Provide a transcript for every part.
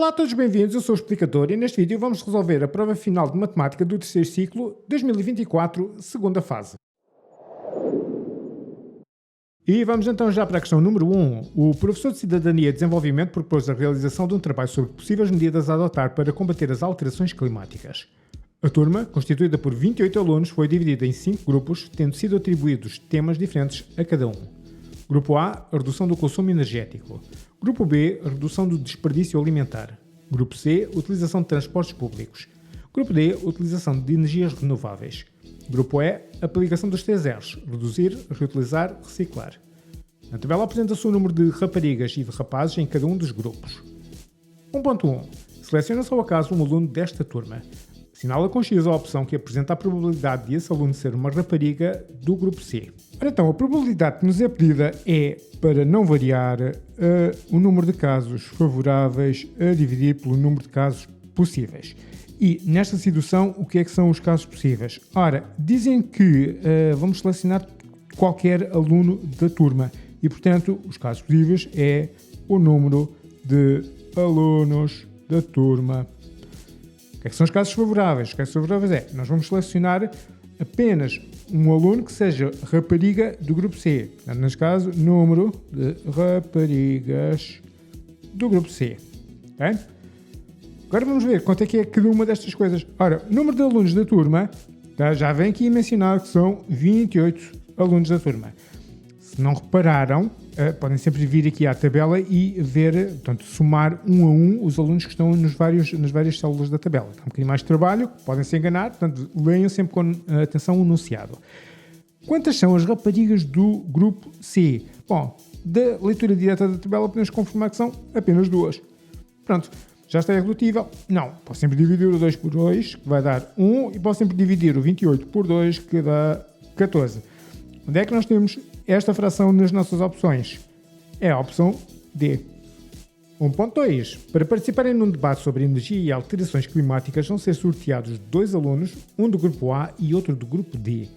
Olá a todos, bem-vindos, eu sou o Explicador e neste vídeo vamos resolver a prova final de Matemática do terceiro ciclo 2024, segunda fase. E vamos então já para a questão número 1. O professor de Cidadania e Desenvolvimento propôs a realização de um trabalho sobre possíveis medidas a adotar para combater as alterações climáticas. A turma, constituída por 28 alunos, foi dividida em 5 grupos, tendo sido atribuídos temas diferentes a cada um. Grupo A, a redução do consumo energético. Grupo B, a redução do desperdício alimentar. Grupo C, utilização de transportes públicos. Grupo D, utilização de energias renováveis. Grupo E, aplicação dos 3 R's, reduzir, reutilizar, reciclar. Na tabela apresenta-se o número de raparigas e de rapazes em cada um dos grupos. 1.1. Seleciona-se ao acaso um aluno desta turma. Assinala com X a opção que apresenta a probabilidade de esse aluno ser uma rapariga do grupo C. Ora então, a probabilidade que nos é pedida é, para não variar, o número de casos favoráveis a dividir pelo número de casos possíveis. E, nesta situação, o que é que são os casos possíveis? Ora, dizem que vamos selecionar qualquer aluno da turma e, portanto, os casos possíveis é o número de alunos da turma. O que é que são os casos favoráveis? Os casos favoráveis é, nós vamos selecionar apenas um aluno que seja rapariga do grupo C. Portanto, neste caso, número de raparigas do grupo C. Okay? Agora vamos ver quanto é que é cada uma destas coisas. Ora, o número de alunos da turma, tá, já vem aqui mencionado que são 28 alunos da turma. Se não repararam, podem sempre vir aqui à tabela e ver, portanto, somar um a um os alunos que estão nas várias células da tabela. Dá um bocadinho mais de trabalho, podem se enganar, portanto, leiam sempre com atenção o enunciado. Quantas são as raparigas do grupo C? Bom, da leitura direta da tabela podemos confirmar que são apenas 2. Pronto. Já está irredutível? Não. Posso sempre dividir o 2 por 2, que vai dar 1, e posso sempre dividir o 28 por 2, que dá 14. Onde é que nós temos esta fração nas nossas opções? É a opção D. 1.2. Para participarem num debate sobre energia e alterações climáticas, vão ser sorteados 2 alunos, um do grupo A e outro do grupo D.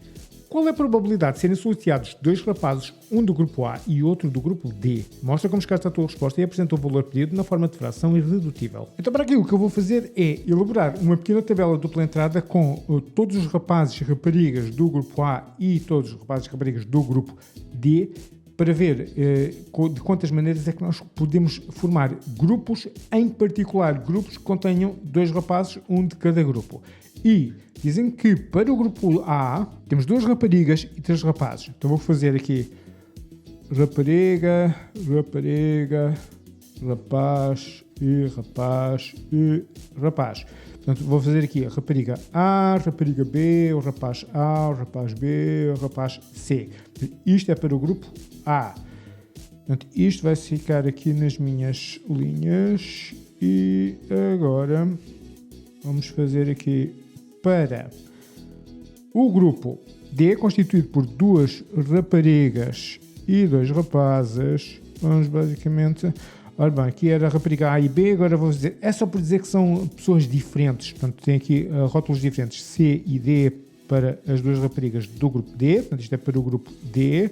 Qual é a probabilidade de serem sorteados 2 rapazes, um do grupo A e outro do grupo D? Mostra como está a tua resposta e apresenta o valor pedido na forma de fração irredutível. Então, para aqui, o que eu vou fazer é elaborar uma pequena tabela dupla entrada com todos os rapazes e raparigas do grupo A e todos os rapazes e raparigas do grupo D, para ver de quantas maneiras é que nós podemos formar grupos, em particular grupos que contenham 2 rapazes, um de cada grupo. E dizem que para o grupo A temos 2 raparigas e 3 rapazes. Então vou fazer aqui rapariga, rapaz e rapaz e rapaz. Portanto, vou fazer aqui a rapariga A, rapariga B, o rapaz A, o rapaz B, o rapaz C. Isto é para o grupo A. Portanto, isto vai ficar aqui nas minhas linhas. E agora vamos fazer aqui para o grupo D, constituído por 2 raparigas e 2 rapazes. Vamos basicamente... Ora bem, aqui era a rapariga A e B, agora vou dizer... É só por dizer que são pessoas diferentes. Portanto, tem aqui rótulos diferentes C e D para as 2 raparigas do grupo D. Portanto, isto é para o grupo D.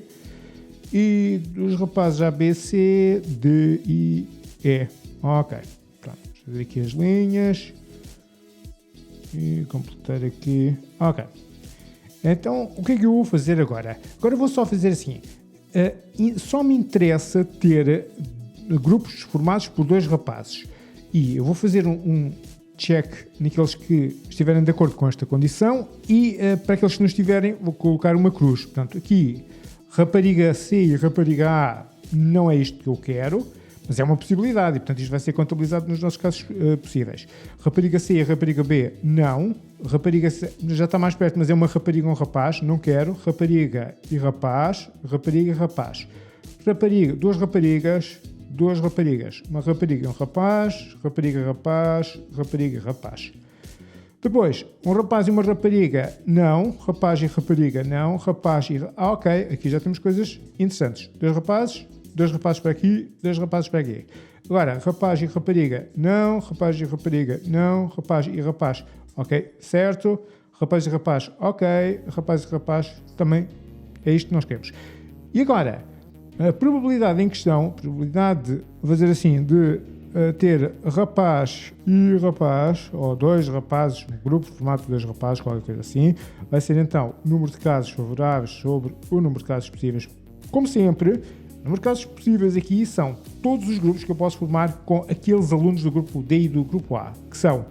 E dos rapazes A, B, C, D e E. Ok. Pronto, vamos fazer aqui as linhas. E completar aqui. Ok. Então, o que é que eu vou fazer agora? Agora vou só fazer assim. Só me interessa ter grupos formados por 2 rapazes. E eu vou fazer um check naqueles que estiverem de acordo com esta condição e para aqueles que não estiverem vou colocar uma cruz. Portanto, aqui rapariga C e rapariga A não é isto que eu quero, mas é uma possibilidade e, portanto, isto vai ser contabilizado nos nossos casos possíveis. Rapariga C e rapariga B, não. Rapariga C já está mais perto, mas é uma rapariga e um rapaz, não quero. Rapariga e rapaz, rapariga e rapaz. Rapariga, 2 raparigas, 2 raparigas. Uma rapariga e um rapaz, rapariga, rapaz, rapariga e rapaz. Depois, um rapaz e uma rapariga, não. Rapaz e rapariga, não. Rapaz e... ok, aqui já temos coisas interessantes. 2 rapazes para aqui, 2 rapazes para aqui. Agora, rapaz e rapariga, não. Rapaz e rapariga, não. Rapaz e rapaz, ok, certo. Rapaz e rapaz, ok. Rapaz e rapaz, também é isto que nós queremos. E agora, a probabilidade em questão, probabilidade de fazer assim, de ter rapaz e rapaz, ou dois rapazes, um grupo formado por dois rapazes, qualquer coisa assim, vai ser então o número de casos favoráveis sobre o número de casos possíveis. Como sempre, o número de casos possíveis aqui são todos os grupos que eu posso formar com aqueles alunos do grupo D e do grupo A, que são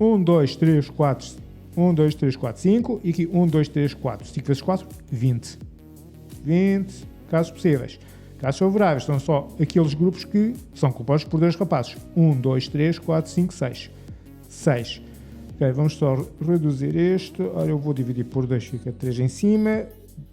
1, 2, 3, 4, 1, 2, 3, 4, 5, e aqui 1, 2, 3, 4, 5 vezes 4, 20. 20 casos possíveis. Casos favoráveis são só aqueles grupos que são compostos por dois rapazes. 1, 2, 3, 4, 5, 6. 6. Ok, vamos só reduzir este. Ora, eu vou dividir por 2, fica 3 em cima,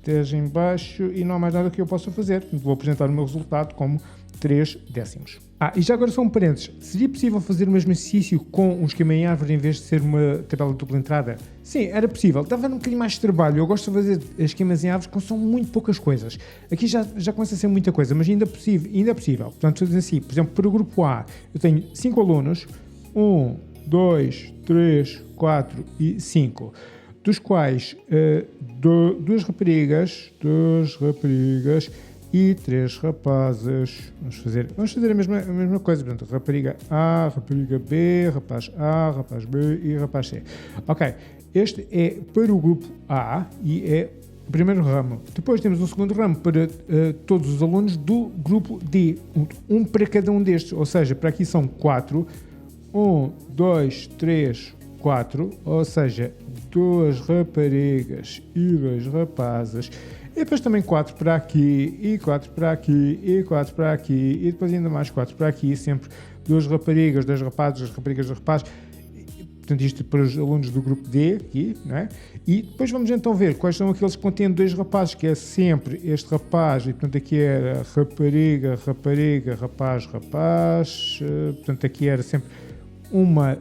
3 em baixo e não há mais nada que eu possa fazer. Portanto, vou apresentar o meu resultado como 3 décimos. E já agora só um parênteses. Seria possível fazer o mesmo exercício com um esquema em árvore em vez de ser uma tabela de dupla entrada? Sim, era possível. Dava um bocadinho mais de trabalho. Eu gosto de fazer esquemas em árvores que são muito poucas coisas. Aqui já começa a ser muita coisa, mas ainda é possível. Portanto, fazendo assim, por exemplo, para o grupo A, eu tenho 5 alunos. 1, 2, 3, 4 e 5. Dos quais duas raparigas e 3 rapazes. Vamos fazer a mesma coisa. Portanto, rapariga A, rapariga B, rapaz A, rapaz B e rapaz C. Ok, este é para o grupo A e é o primeiro ramo. Depois temos um segundo ramo para todos os alunos do grupo D. Um para cada um destes, ou seja, para aqui são 4. 1, 2, 3, 4, ou seja, 2 raparigas e 2 rapazes. E depois também 4 para aqui, e 4 para aqui, e 4 para aqui, e depois ainda mais 4 para aqui, sempre 2 raparigas, 2 rapazes, 2 raparigas, 2 rapazes. Portanto, isto para os alunos do grupo D, aqui, não é? E depois vamos então ver quais são aqueles que contêm 2 rapazes, que é sempre este rapaz, e portanto aqui era rapariga, rapariga, rapaz, rapaz, portanto aqui era sempre uma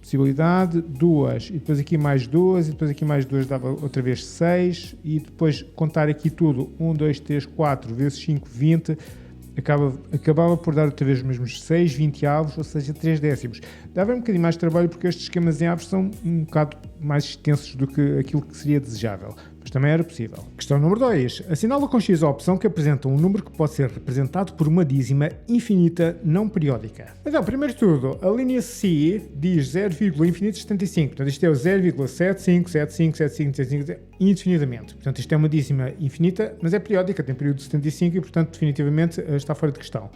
possibilidade, 2, e depois aqui mais 2, e depois aqui mais 2 dava outra vez 6, e depois contar aqui tudo, 1, 2, 3, 4 vezes 5, 20, acabava por dar outra vez os mesmos 6, 20 avos, ou seja, 3 décimos. Dava um bocadinho mais de trabalho porque estes esquemas em avos são um bocado mais extensos do que aquilo que seria desejável, mas também era possível. Questão número 2. Assinala com X a opção que apresenta um número que pode ser representado por uma dízima infinita não periódica. Então, primeiro de tudo, a linha C diz 0,75, portanto isto é o 0,75757575 indefinidamente. Portanto, isto é uma dízima infinita, mas é periódica, tem período de 75 e, portanto, definitivamente está fora de questão.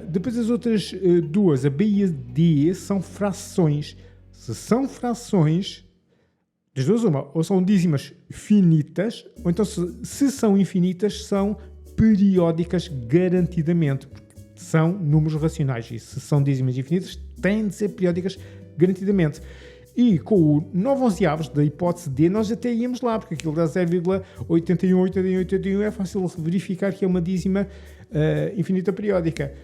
Depois as outras duas, a B e a D, são frações. Se são frações, das duas uma, ou são dízimas finitas, ou então se são infinitas, são periódicas garantidamente, porque são números racionais, e se são dízimas infinitas, têm de ser periódicas garantidamente. E com o 9 onzeavos da hipótese D, nós até íamos lá, porque aquilo dá 0,818181, é fácil verificar que é uma dízima infinita periódica.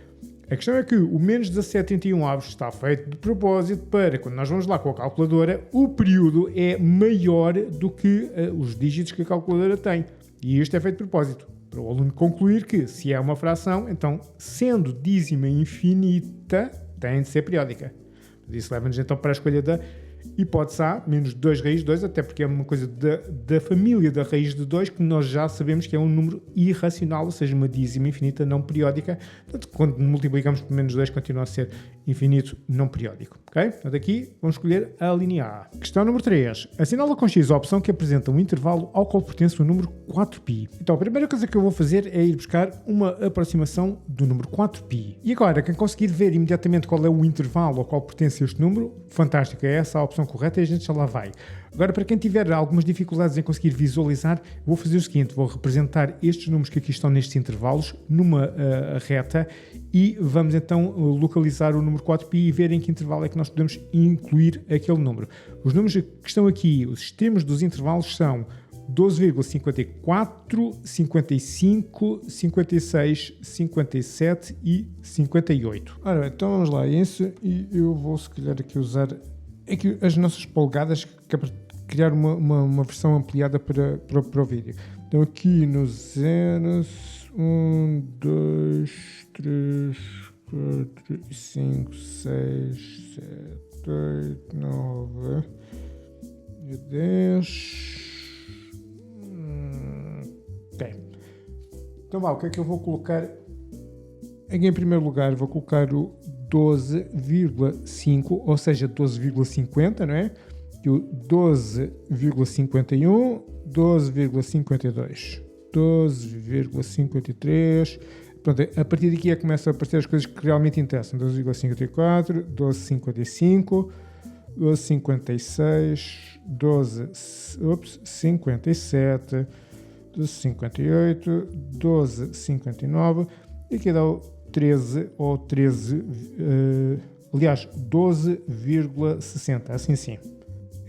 A questão é que o menos 17,31 avos está feito de propósito para, quando nós vamos lá com a calculadora, o período é maior do que os dígitos que a calculadora tem. E isto é feito de propósito, para o aluno concluir que, se é uma fração, então, sendo dízima infinita, tem de ser periódica. Isso leva-nos então para a escolha da hipótese A, menos 2 raiz de 2, até porque é uma coisa da família da raiz de 2, que nós já sabemos que é um número irracional, ou seja, uma dízima infinita não periódica. Portanto, quando multiplicamos por menos 2, continua a ser infinito não periódico. Ok? Portanto, aqui vamos escolher a linha A. Questão número 3. Assinala com X a opção que apresenta um intervalo ao qual pertence o número 4π. Então, a primeira coisa que eu vou fazer é ir buscar uma aproximação do número 4π. E agora, quem conseguir ver imediatamente qual é o intervalo ao qual pertence este número, fantástico, é essa a opção correta e a gente já lá vai. Agora, para quem tiver algumas dificuldades em conseguir visualizar, vou fazer o seguinte, vou representar estes números que aqui estão nestes intervalos numa reta e vamos então localizar o número 4π e ver em que intervalo é que nós podemos incluir aquele número. Os números que estão aqui, os sistemas dos intervalos são 12,54, 55, 56, 57 e 58. Ora, então vamos lá, isso, e eu vou se calhar aqui usar aqui as nossas polegadas, que é para criar uma versão ampliada para o vídeo. Então aqui no zeros, 1, 2, 3, 4, 5, 6, 7, 8, 9 e 10. Ok. Então vá, o que é que eu vou colocar? Aqui em primeiro lugar vou colocar o 12,5, ou seja, 12,50, não é? E o 12,51, 12,52, 12,53. Pronto, a partir daqui começam a aparecer as coisas que realmente interessam. 12,54, 12,55, 12,56, 12,57, 12,58, 12,59 e aqui dá o 13 ou 13, aliás, 12,60, assim sim.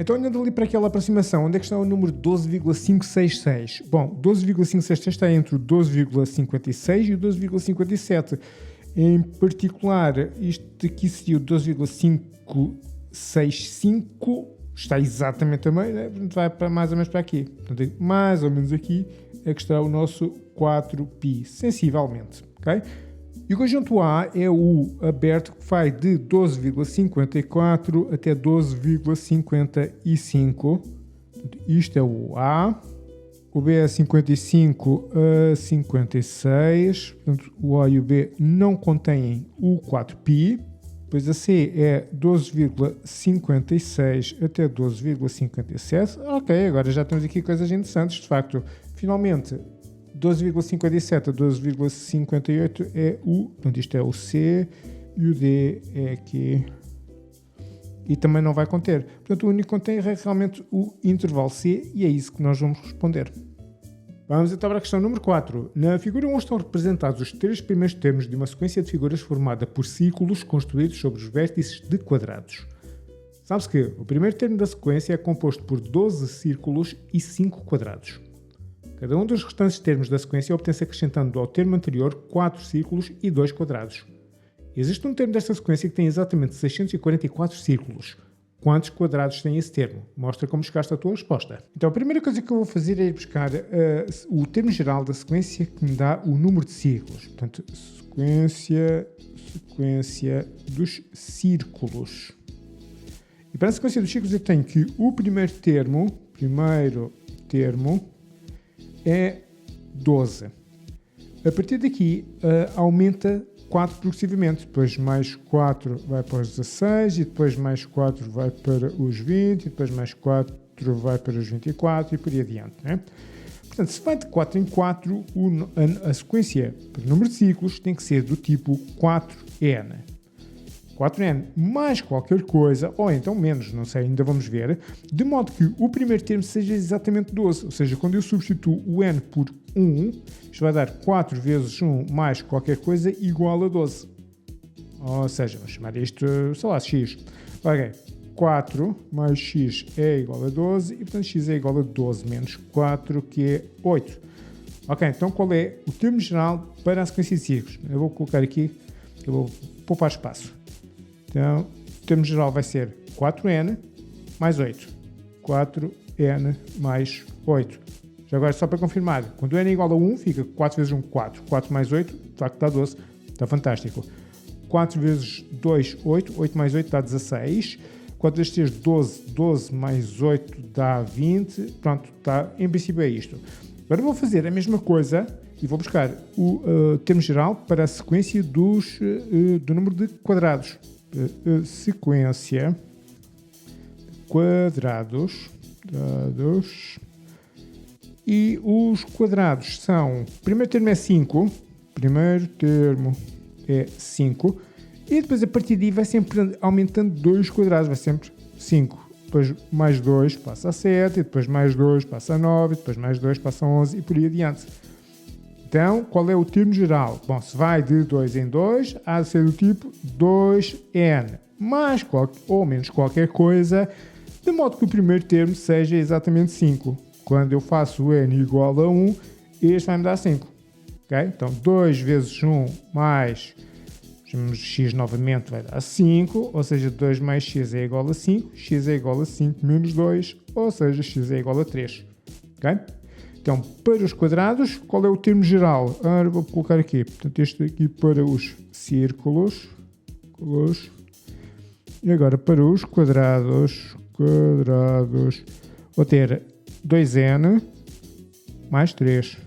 Então, olhando ali para aquela aproximação, onde é que está o número 12,566? Bom, 12,566 está entre o 12,56 e o 12,57. Em particular, isto aqui seria o 12,565, está exatamente também, né? Vai para mais ou menos para aqui. Portanto, mais ou menos aqui é que está o nosso 4π, sensivelmente, ok? E o conjunto A é o aberto que vai de 12,54 até 12,55. Isto é o A. O B é 55 a 56. Portanto, o A e o B não contêm o 4π. Depois a C é 12,56 até 12,57. Ok, agora já temos aqui coisas interessantes. De facto, finalmente, 12,57 a 12,58 é o... Portanto, isto é o C e o D é aqui. E também não vai conter. Portanto, o único que contém é realmente o intervalo C e é isso que nós vamos responder. Vamos então para a questão número 4. Na figura 1 estão representados os 3 primeiros termos de uma sequência de figuras formada por círculos construídos sobre os vértices de quadrados. Sabe-se que o primeiro termo da sequência é composto por 12 círculos e 5 quadrados. Cada um dos restantes termos da sequência obtém-se acrescentando ao termo anterior 4 círculos e 2 quadrados. Existe um termo desta sequência que tem exatamente 644 círculos. Quantos quadrados tem esse termo? Mostra como chegaste à tua resposta. Então, a primeira coisa que eu vou fazer é ir buscar o termo geral da sequência que me dá o número de círculos. Portanto, sequência dos círculos. E para a sequência dos círculos eu tenho que o primeiro termo é 12. A partir daqui aumenta 4 progressivamente, depois mais 4 vai para os 16, e depois mais 4 vai para os 20, e depois mais 4 vai para os 24 e por aí adiante. Né? Portanto, se vai de 4 em 4, a sequência para o número de ciclos tem que ser do tipo 4n. 4n mais qualquer coisa, ou então menos, não sei, ainda vamos ver, de modo que o primeiro termo seja exatamente 12, ou seja, quando eu substituo o n por 1, isto vai dar 4 vezes 1 mais qualquer coisa igual a 12. Ou seja, vamos chamar isto, sei lá, x. Ok, 4 mais x é igual a 12 e, portanto, x é igual a 12 menos 4, que é 8. Ok, então qual é o termo geral para a sequência de círculos? Eu vou colocar aqui, eu vou poupar espaço. Então, o termo geral vai ser 4n mais 8. 4n mais 8. Já agora, só para confirmar, quando n é igual a 1, fica 4 vezes 1, 4. 4 mais 8, de facto dá 12. Está fantástico. 4 vezes 2, 8. 8 mais 8 dá 16. 4 vezes 3, 12. 12 mais 8 dá 20. Pronto, tá, em princípio é isto. Agora vou fazer a mesma coisa e vou buscar o termo geral para a sequência do número de quadrados. Sequência quadrados e os quadrados são, o primeiro termo é 5 e depois a partir daí vai sempre aumentando 2 quadrados, vai sempre 5, depois mais 2 passa a 7, e depois mais 2 passa a 9, depois mais 2 passa a 11 e por aí adiante. Então, qual é o termo geral? Bom, se vai de 2 em 2, há de ser do tipo 2n, mais ou menos qualquer coisa, de modo que o primeiro termo seja exatamente 5. Quando eu faço o n igual a 1, este vai me dar 5. Okay? Então, 2 vezes 1 mais x novamente vai dar 5, ou seja, 2 mais x é igual a 5, x é igual a 5 menos 2, ou seja, x é igual a 3. Ok? Então, para os quadrados, qual é o termo geral? Agora vou colocar aqui. Portanto, este aqui para os círculos. E agora para os quadrados. Vou ter 2n mais 3.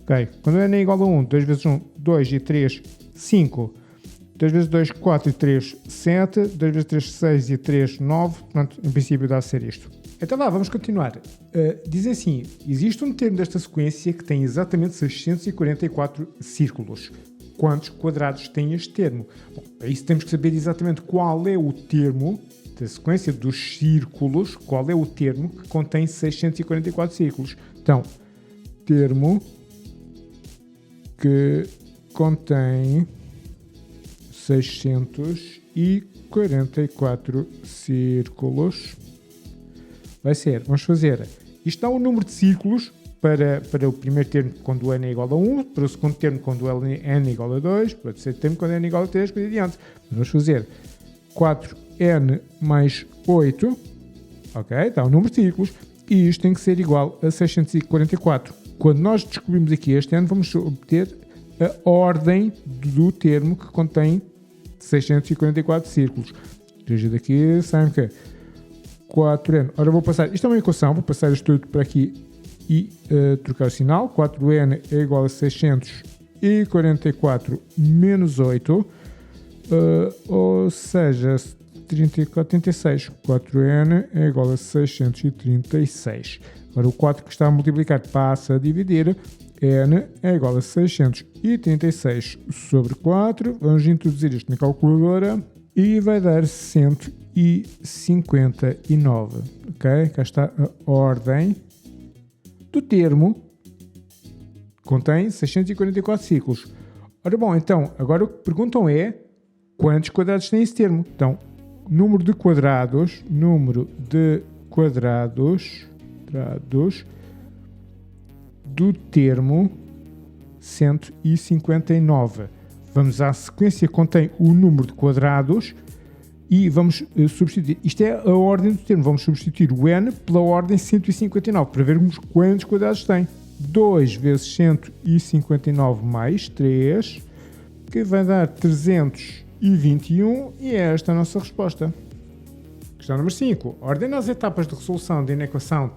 Ok? Quando n é igual a 1, 2 vezes 1, 2 e 3 5. 2 vezes 2, 4 e 3, 7. 2 vezes 3, 6 e 3, 9. Portanto, em princípio dá a ser isto. Então lá, vamos continuar. Diz assim, existe um termo desta sequência que tem exatamente 644 círculos. Quantos quadrados tem este termo? Bom, para isso temos que saber exatamente qual é o termo da sequência dos círculos, qual é o termo que contém 644 círculos. Então, termo que contém 644 círculos vai ser, vamos fazer, isto dá um número de círculos para o primeiro termo quando o n é igual a 1, para o segundo termo quando o n é igual a 2, para o terceiro termo quando n é igual a 3, por aí adiante. Vamos fazer 4n mais 8, ok? Dá um número de círculos, e isto tem que ser igual a 644. Quando nós descobrimos aqui este n, vamos obter a ordem do termo que contém 644 círculos. Veja daqui, sabe que 4n. Ora, vou passar, isto é uma equação, vou passar isto tudo para aqui e trocar o sinal. 4n é igual a 644 menos 8, ou seja, 36. 4n é igual a 636. Agora o 4 que está a multiplicar passa a dividir. N é igual a 636 sobre 4. Vamos introduzir isto na calculadora e vai dar 159. Ok? Cá está a ordem do termo. Contém 644 círculos. Ora bom, então, agora o que perguntam é quantos quadrados tem esse termo? Então, número de quadrados do termo 159. Vamos à sequência que contém o número de quadrados e vamos substituir. Isto é a ordem do termo. Vamos substituir o n pela ordem 159 para vermos quantos quadrados tem. 2 vezes 159 mais 3, que vai dar 321, e é esta a nossa resposta. Questão número 5. Ordena as etapas de resolução da inequação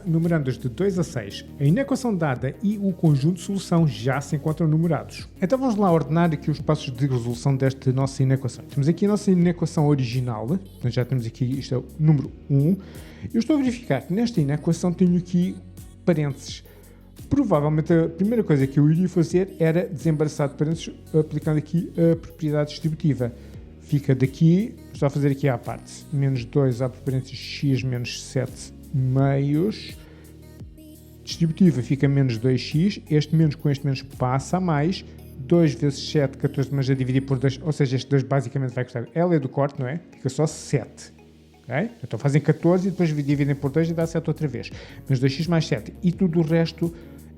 numerando-as de 2 a 6. A inequação dada e o conjunto de solução já se encontram numerados. Então vamos lá ordenar aqui os passos de resolução desta nossa inequação. Temos aqui a nossa inequação original, então já temos aqui, isto é o número 1. Eu estou a verificar que nesta inequação tenho aqui parênteses. Provavelmente a primeira coisa que eu iria fazer era desembaraçar de parênteses aplicando aqui a propriedade distributiva. Fica daqui, estou a fazer aqui à parte, menos 2 abre parênteses x menos 7 meios. Distributiva fica menos 2x, este menos com este menos passa a mais. 2 vezes 7, 14, mas a dividir por 2, ou seja, este 2 basicamente vai custar L é do corte, não é? Fica só 7. Okay? Então fazem 14 e depois dividem por 2 e dá 7 outra vez. Menos 2x mais 7. E tudo o resto,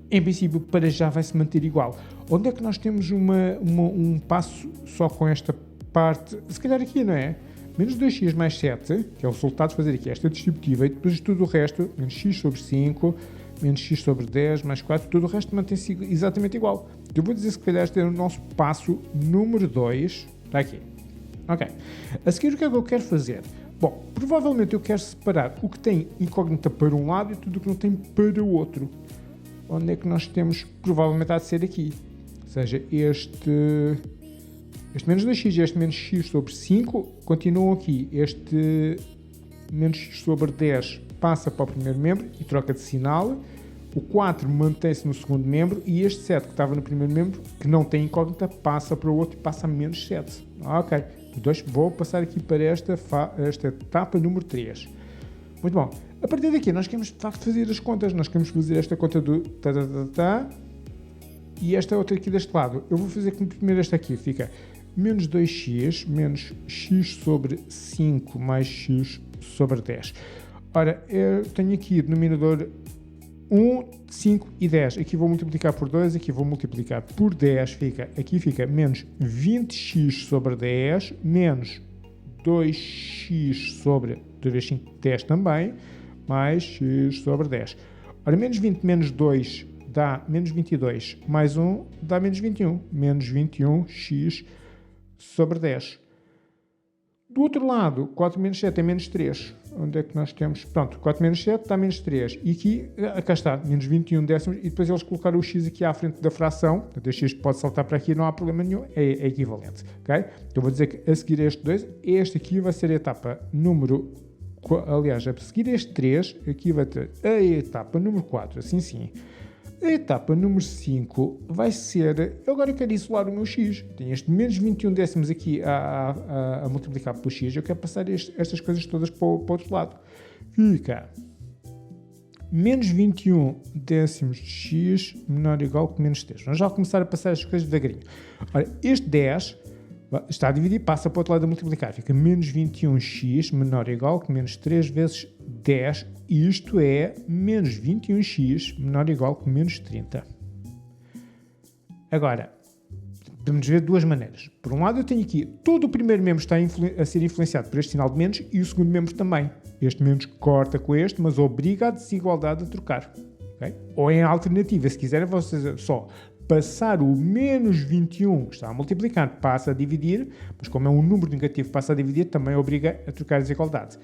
em princípio, para já vai se manter igual. Onde é que nós temos um passo só com esta parte? Se calhar aqui, não é? Menos 2x mais 7, que é o resultado de fazer aqui esta distributiva, e depois tudo o resto, menos x sobre 5, menos x sobre 10, mais 4, tudo o resto mantém-se exatamente igual. Eu vou dizer se calhar este é o nosso passo número 2. Está aqui. Ok. A seguir, o que é que eu quero fazer? Bom, provavelmente eu quero separar o que tem incógnita para um lado e tudo o que não tem para o outro. Onde é que nós temos? Provavelmente há de ser aqui. Ou seja, este menos 2x e este menos x sobre 5 continuam aqui. Este menos x sobre 10 passa para o primeiro membro e troca de sinal. O 4 mantém-se no segundo membro e este 7 que estava no primeiro membro, que não tem incógnita, passa para o outro e passa a menos 7. Ok. Vou passar aqui para esta etapa número 3. Muito bom. A partir daqui nós queremos de facto fazer as contas. Nós queremos fazer esta conta do e esta outra aqui deste lado. Eu vou fazer como primeiro esta aqui. Fica menos 2x menos x sobre 5 mais x sobre 10. Ora, eu tenho aqui o denominador 1, 5 e 10. Aqui vou multiplicar por 2, aqui vou multiplicar por 10. Aqui fica menos 20x sobre 10, menos 2x sobre 2 vezes 5, 10 também, mais x sobre 10. Ora, menos 20 menos 2 dá menos 22, mais 1 dá menos 21. Menos 21x sobre 10. Do outro lado, 4 menos 7 é menos 3. Onde é que nós temos? Pronto, 4 menos 7 dá menos 3. E aqui, cá está, menos 21 décimos. E depois eles colocaram o x aqui à frente da fração. Portanto, este x pode saltar para aqui, não há problema nenhum. É equivalente. Okay? Então vou dizer que a seguir este 2, este aqui vai ser a etapa número... Aliás, a seguir este 3, aqui vai ter a etapa número 4. Assim sim. A etapa número 5 vai ser... Agora eu quero isolar o meu x. Tenho este menos 21 décimos aqui a multiplicar pelo x. Eu quero passar estas coisas todas para o outro lado. Fica menos 21 décimos de x menor ou igual que menos 3. Vamos já começar a passar estas coisas devagarinho. Ora, este 10 está a dividir, passa para o outro lado a multiplicar. Fica menos 21x menor ou igual que menos 3 vezes 10. Isto é menos 21x menor ou igual que menos 30. Agora, podemos ver de duas maneiras. Por um lado, eu tenho aqui todo o primeiro membro está a ser influenciado por este sinal de menos e o segundo membro também. Este menos corta com este, mas obriga a desigualdade a trocar. Okay? Ou em alternativa, se quiserem, vocês só passar o menos 21, que está a multiplicar, passa a dividir, mas como é um número negativo, passa a dividir, também obriga a trocar a desigualdade.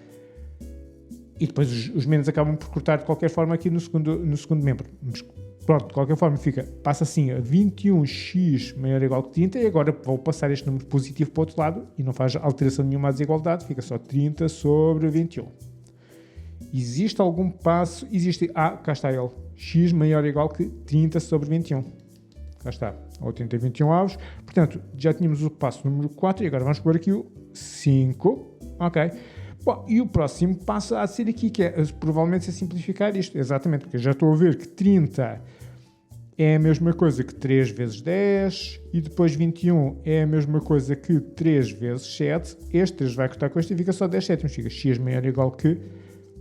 E depois os menos acabam por cortar de qualquer forma aqui no segundo membro. Mas pronto, de qualquer forma passa assim a 21x maior ou igual que 30 e agora vou passar este número positivo para o outro lado e não faz alteração nenhuma à desigualdade, fica só 30 sobre 21. Existe algum passo? Existe. Cá está ele. X maior ou igual que 30 sobre 21. Cá está. 80 e 21 avos. Portanto, já tínhamos o passo número 4 e agora vamos pôr aqui o 5. Ok. Bom, e o próximo passo a ser aqui, que é provavelmente simplificar isto. Exatamente, porque eu já estou a ver que 30 é a mesma coisa que 3 vezes 10 e depois 21 é a mesma coisa que 3 vezes 7. Este 3 vai cortar com este e fica só 10 sétimos. Fica x maior ou igual que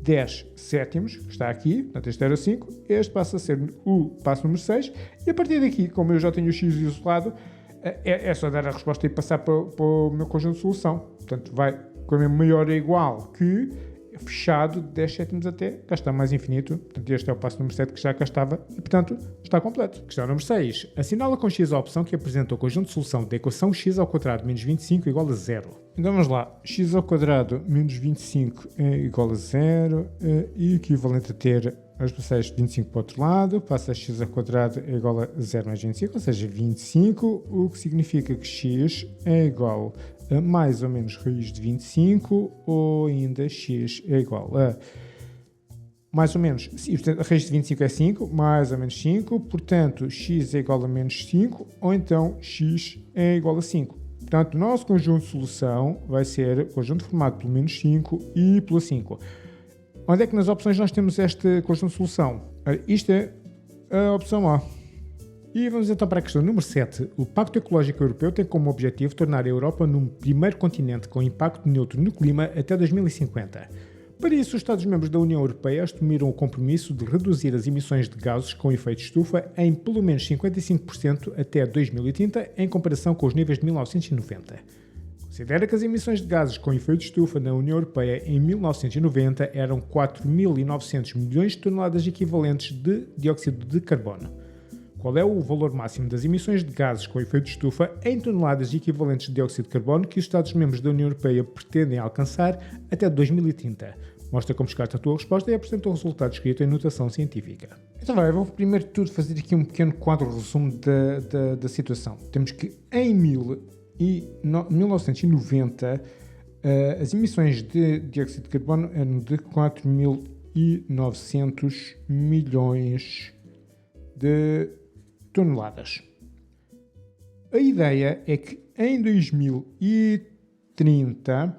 10 sétimos, que está aqui, portanto este era 5, este passa a ser o passo número 6, e a partir daqui, como eu já tenho o x isolado, é só dar a resposta e passar para o meu conjunto de solução. Portanto, vai com a maior ou igual que fechado de 10 sétimos até cá está mais infinito. Portanto, este é o passo número 7 que já cá estava e, portanto, está completo. Questão número 6. Assinala com x a opção que apresenta o conjunto de solução da equação x ao quadrado menos 25 igual a 0. Então vamos lá. X ao quadrado menos 25 é igual a 0 e equivalente a ter as passeias de 25 para o outro lado. Passa x ao quadrado é igual a 0 mais 25, ou seja, 25, o que significa que x é igual a mais ou menos raiz de 25, ou ainda x é igual a mais ou menos, a raiz de 25 é 5, mais ou menos 5, portanto x é igual a menos 5, ou então x é igual a 5. Portanto, o nosso conjunto de solução vai ser o conjunto formado pelo menos 5 e pelo 5. Onde é que nas opções nós temos este conjunto de solução? Isto é a opção A. E vamos então para a questão número 7. O Pacto Ecológico Europeu tem como objetivo tornar a Europa num primeiro continente com impacto neutro no clima até 2050. Para isso, os Estados-membros da União Europeia assumiram o compromisso de reduzir as emissões de gases com efeito de estufa em pelo menos 55% até 2030, em comparação com os níveis de 1990. Considera que as emissões de gases com efeito de estufa na União Europeia em 1990 eram 4.900 milhões de toneladas equivalentes de dióxido de carbono. Qual é o valor máximo das emissões de gases com efeito de estufa em toneladas equivalentes de dióxido de carbono que os Estados-membros da União Europeia pretendem alcançar até 2030? Mostra como descarta a tua resposta e apresenta o resultado escrito em notação científica. Então eu vou primeiro de tudo fazer aqui um pequeno quadro resumo da situação. Temos que em 1990 as emissões de dióxido de carbono eram de 4.900 milhões de toneladas. A ideia é que em 2030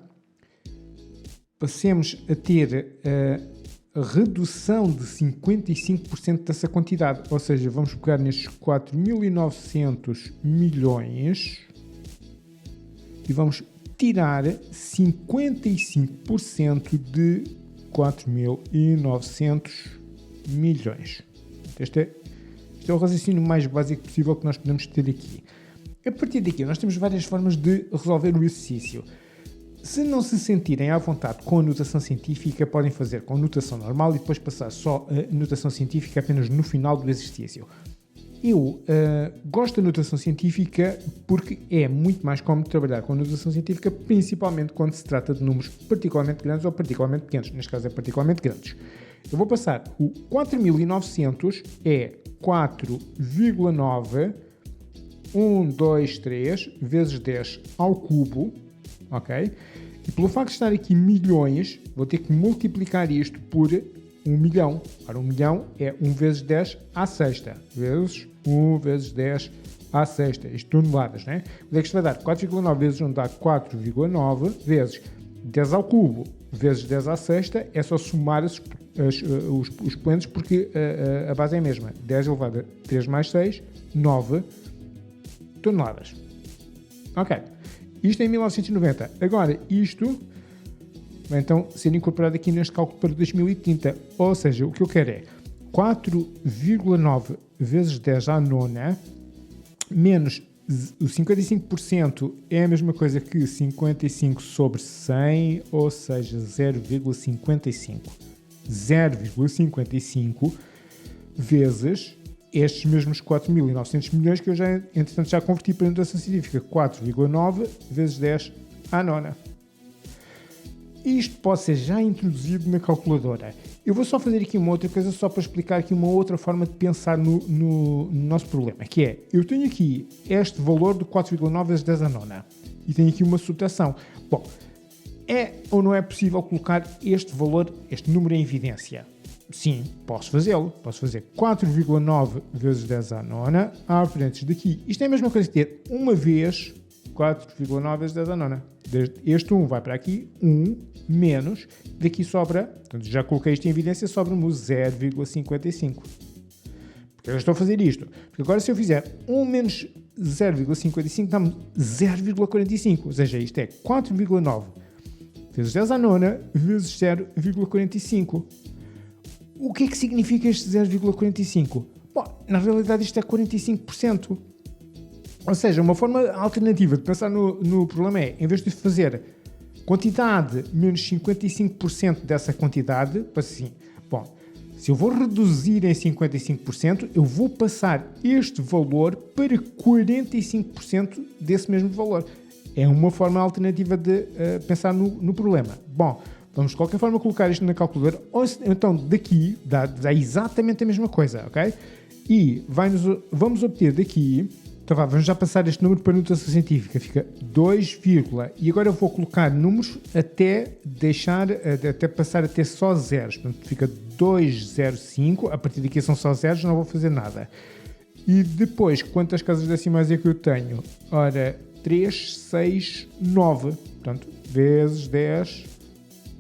passemos a ter a redução de 55% dessa quantidade, ou seja, vamos pegar nestes 4.900 milhões e vamos tirar 55% de 4.900 milhões. Este é o raciocínio mais básico possível que nós podemos ter aqui. A partir daqui, nós temos várias formas de resolver o exercício. Se não se sentirem à vontade com a notação científica, podem fazer com a notação normal e depois passar só a notação científica apenas no final do exercício. Eu gosto da notação científica porque é muito mais cómodo trabalhar com notação científica, principalmente quando se trata de números particularmente grandes ou particularmente pequenos. Neste caso é particularmente grandes. Eu vou passar o 4.900 é 4,9123 vezes 10 ao cubo, ok? E pelo facto de estar aqui milhões, vou ter que multiplicar isto por 1 milhão. Ora, 1 milhão é 1 vezes 10 à sexta, vezes 1 vezes 10 à sexta. Isto toneladas, né? Mas é que isto vai dar 4,9 vezes 1 dá 4,9 vezes 10 ao cubo vezes 10 à sexta. É só somar os expoentes porque a base é a mesma. 10 elevado a 3 mais 6, 9 toneladas. Ok. Isto é em 1990. Agora, isto vai então ser incorporado aqui neste cálculo para 2030. Ou seja, o que eu quero é 4,9 vezes 10 à nona menos o 55% é a mesma coisa que 55 sobre 100, ou seja, 0,55. 0,55 vezes estes mesmos 4.900 milhões que eu já, entretanto, já converti para a notação científica. 4,9 vezes 10 à nona. Isto pode ser já introduzido na calculadora. Eu vou só fazer aqui uma outra coisa, só para explicar aqui uma outra forma de pensar no nosso problema, que é, eu tenho aqui este valor de 4,9 vezes 10 à nona e tenho aqui uma subtração. Bom, é ou não é possível colocar este valor, este número em evidência? Sim, posso fazê-lo. Posso fazer 4,9 vezes 10 à nona à frente daqui. Isto é a mesma coisa que ter uma vez 4,9 vezes 10 à nona. Este 1 vai para aqui, 1 menos, daqui sobra, portanto já coloquei isto em evidência, sobra-me o 0,55. Porque eu estou a fazer isto? Porque agora se eu fizer 1 menos 0,55 dá-me 0,45, ou seja, isto é 4,9 vezes 10 à nona vezes 0,45. O que é que significa este 0,45? Bom, na realidade isto é 45%. Ou seja, uma forma alternativa de pensar no problema é, em vez de fazer quantidade menos 55% dessa quantidade, passa assim, bom, se eu vou reduzir em 55%, eu vou passar este valor para 45% desse mesmo valor. É uma forma alternativa de pensar no problema. Bom, vamos de qualquer forma colocar isto na calculadora, ou então daqui dá exatamente a mesma coisa, ok? E vamos obter daqui. Então vamos já passar este número para a notação científica, fica 2, e agora eu vou colocar números até passar a ter só zeros, portanto fica 205, a partir daqui são só zeros, não vou fazer nada. E depois, quantas casas decimais é que eu tenho? Ora, 3, 6, 9, portanto, vezes 10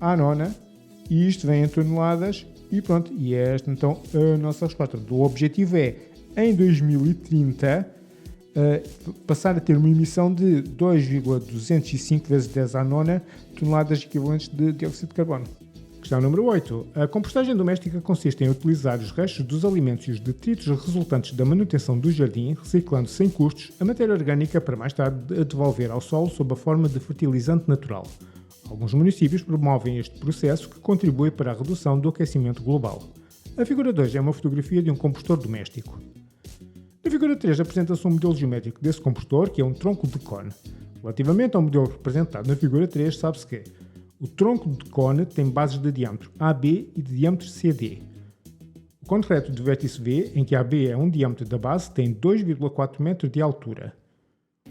à nona, e isto vem em toneladas, e pronto, e é esta então a nossa resposta. O objetivo é, em 2030, passar a ter uma emissão de 2,205 vezes 10 à nona toneladas equivalentes de dióxido de carbono. Questão número 8. A compostagem doméstica consiste em utilizar os restos dos alimentos e os detritos resultantes da manutenção do jardim, reciclando sem custos a matéria orgânica para mais tarde a devolver ao solo sob a forma de fertilizante natural. Alguns municípios promovem este processo que contribui para a redução do aquecimento global. A figura 2 é uma fotografia de um compostor doméstico. Na figura 3 apresenta-se um modelo geométrico desse compostor, que é um tronco de cone. Relativamente ao modelo representado na figura 3, sabe-se que o tronco de cone tem bases de diâmetro AB e de diâmetro CD. O cone reto de vértice V, em que AB é um diâmetro da base, tem 2,4 metros de altura.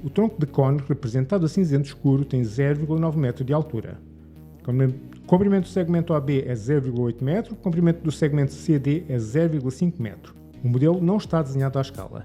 O tronco de cone, representado a cinzento escuro, tem 0,9 metro de altura. O comprimento do segmento AB é 0,8 metro, o comprimento do segmento CD é 0,5 metro. O modelo não está desenhado à escala.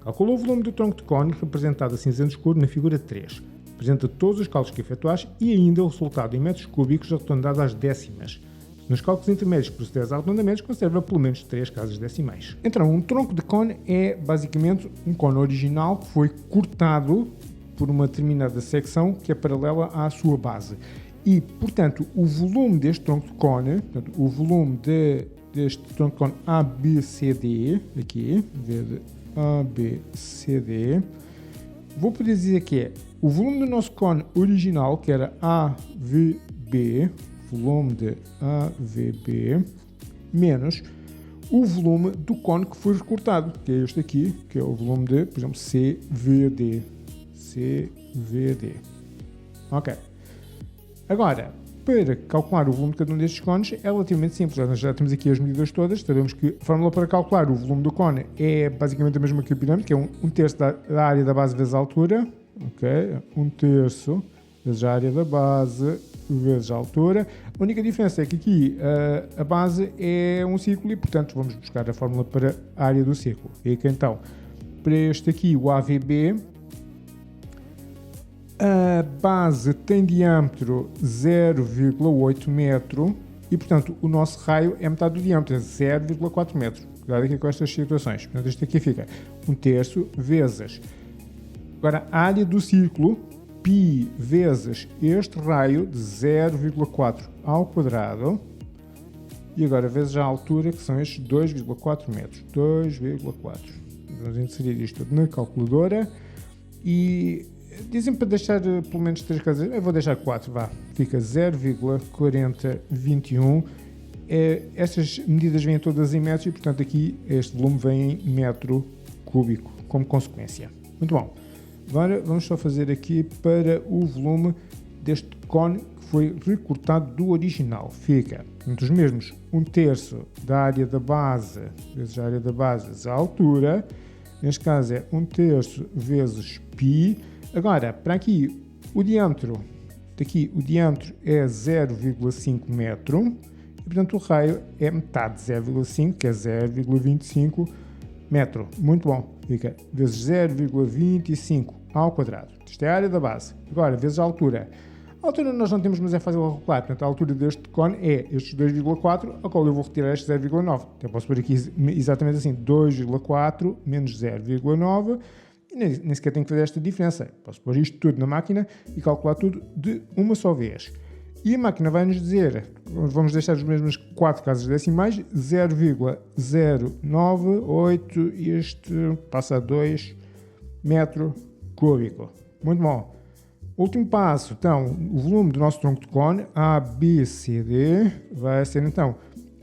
Calcula o volume do tronco de cone, representado a cinzento escuro na figura 3. Apresenta todos os cálculos que efetuaste e ainda o resultado em metros cúbicos arredondado às décimas. Nos cálculos intermédios que procede a arredondamentos, conserva pelo menos 3 casas decimais. Então, um tronco de cone é basicamente um cone original que foi cortado por uma determinada secção que é paralela à sua base. E, portanto, o volume deste tronco de cone, portanto, o volume deste tronco de cone ABCD, aqui, ABCD, vou poder dizer que é o volume do nosso cone original, que era AVB, volume de AVB, menos o volume do cone que foi recortado, que é este aqui, que é o volume de, por exemplo, CVD. Ok. Agora, para calcular o volume de cada um destes cones é relativamente simples. Nós já temos aqui as medidas todas. Sabemos que a fórmula para calcular o volume do cone é basicamente a mesma que a pirâmide, que é um terço da área da base vezes a altura. Ok? Um terço vezes a área da base vezes a altura. A única diferença é que aqui a base é um círculo e, portanto, vamos buscar a fórmula para a área do círculo. Fica então, para este aqui, o AVB, a base tem diâmetro 0,8 metro e, portanto, o nosso raio é metade do diâmetro, 0,4 metros. Cuidado aqui com estas situações. Portanto, isto aqui fica um terço vezes. Agora, a área do círculo, π vezes este raio de 0,4 ao quadrado. E agora, vezes a altura, que são estes 2,4 metros. 2,4. Vamos inserir isto tudo na calculadora. E dizem para deixar pelo menos 3 casas. Eu vou deixar 4, vá. Fica 0,4021. Estas medidas vêm todas em metros e, portanto, aqui este volume vem em metro cúbico, como consequência. Muito bom. Agora vamos só fazer aqui para o volume deste cone que foi recortado do original. Fica entre os mesmos um terço da área da base vezes a área da base vezes a altura. Neste caso é um terço vezes π. Agora, para aqui, o diâmetro é 0,5 metro e, portanto, o raio é metade de 0,5, que é 0,25 metro. Muito bom. Fica vezes 0,25 ao quadrado. Isto é a área da base. Agora, vezes a altura. A altura nós não temos, mas é fácil de calcular. Portanto, a altura deste cone é estes 2,4, ao qual eu vou retirar este 0,9. Então, posso pôr aqui exatamente assim, 2,4 menos 0,9. E nem sequer tenho que fazer esta diferença. Posso pôr isto tudo na máquina e calcular tudo de uma só vez. E a máquina vai nos dizer, vamos deixar os mesmos 4 casas decimais, 0,098 e este passa a 2 metro cúbico. Muito bom. Último passo, então, o volume do nosso tronco de cone, ABCD, vai ser então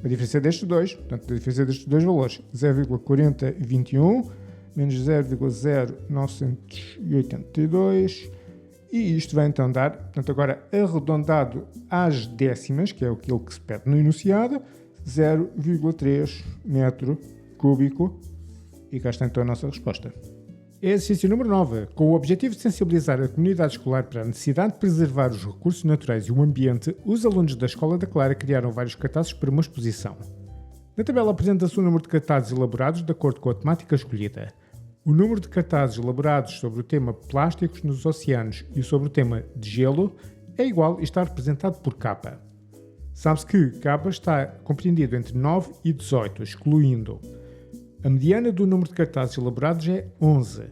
a diferença destes dois, portanto a diferença destes dois valores, 0,4021 menos 0,0982 e isto vai então dar, portanto agora arredondado às décimas, que é aquilo que se pede no enunciado, 0,3 metro cúbico e cá está então a nossa resposta. Exercício número 9. Com o objetivo de sensibilizar a comunidade escolar para a necessidade de preservar os recursos naturais e o ambiente, os alunos da Escola da Clara criaram vários cartazes para uma exposição. Na tabela apresenta-se o número de cartazes elaborados de acordo com a temática escolhida. O número de cartazes elaborados sobre o tema plásticos nos oceanos e sobre o tema de gelo é igual e está representado por K. Sabe-se que K está compreendido entre 9 e 18, excluindo. A mediana do número de cartazes elaborados é 11.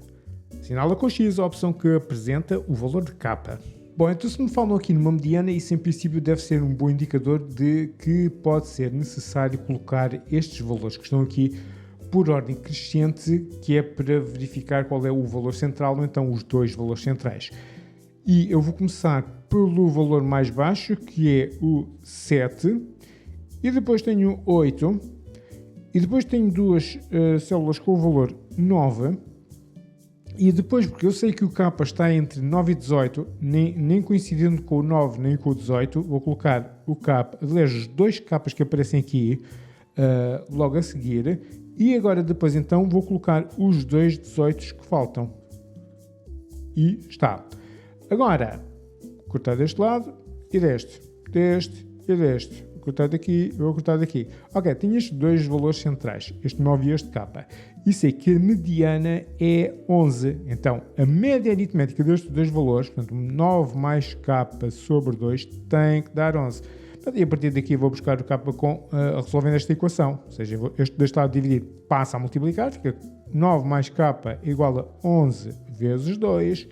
Assinala com X a opção que apresenta o valor de K. Bom, então se me falam aqui numa mediana, isso em princípio deve ser um bom indicador de que pode ser necessário colocar estes valores que estão aqui por ordem crescente, que é para verificar qual é o valor central ou então os dois valores centrais. E eu vou começar pelo valor mais baixo, que é o 7, e depois tenho 8, e depois tenho duas células com o valor 9, e depois, porque eu sei que o K está entre 9 e 18, nem coincidindo com o 9 nem com o 18, vou colocar o K, aliás, os dois Ks que aparecem aqui logo a seguir, e agora depois então vou colocar os dois 18 que faltam. E está. Agora, cortar deste lado e deste e deste. Vou cortar daqui, vou cortar daqui. Ok, tenho estes dois valores centrais, este 9 e este K. E sei que a mediana é 11. Então, a média aritmética destes dois valores, portanto, 9 mais K sobre 2, tem que dar 11. E a partir daqui vou buscar o K resolvendo esta equação. Ou seja, este deste lado dividido passa a multiplicar, fica 9 mais K igual a 11 vezes 2.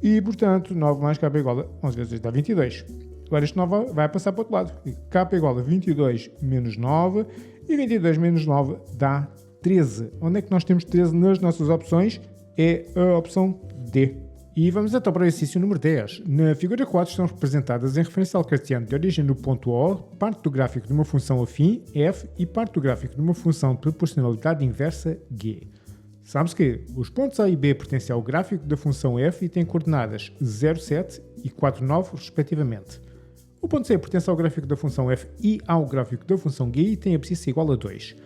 E, portanto, 9 mais K igual a 11 vezes 2 dá 22. Agora este 9 vai passar para o outro lado. K igual a 22 menos 9. E 22 menos 9 dá 13. Onde é que nós temos 13 nas nossas opções? É a opção D. E vamos então para o exercício número 10. Na figura 4 estão representadas em referencial cartesiano de origem no ponto O, parte do gráfico de uma função afim, f, e parte do gráfico de uma função de proporcionalidade inversa, g. Sabe-se que os pontos A e B pertencem ao gráfico da função f e têm coordenadas 0, 7 e 4, 9, respectivamente. O ponto C pertence ao gráfico da função f e ao gráfico da função g e tem a abscissa igual a 2.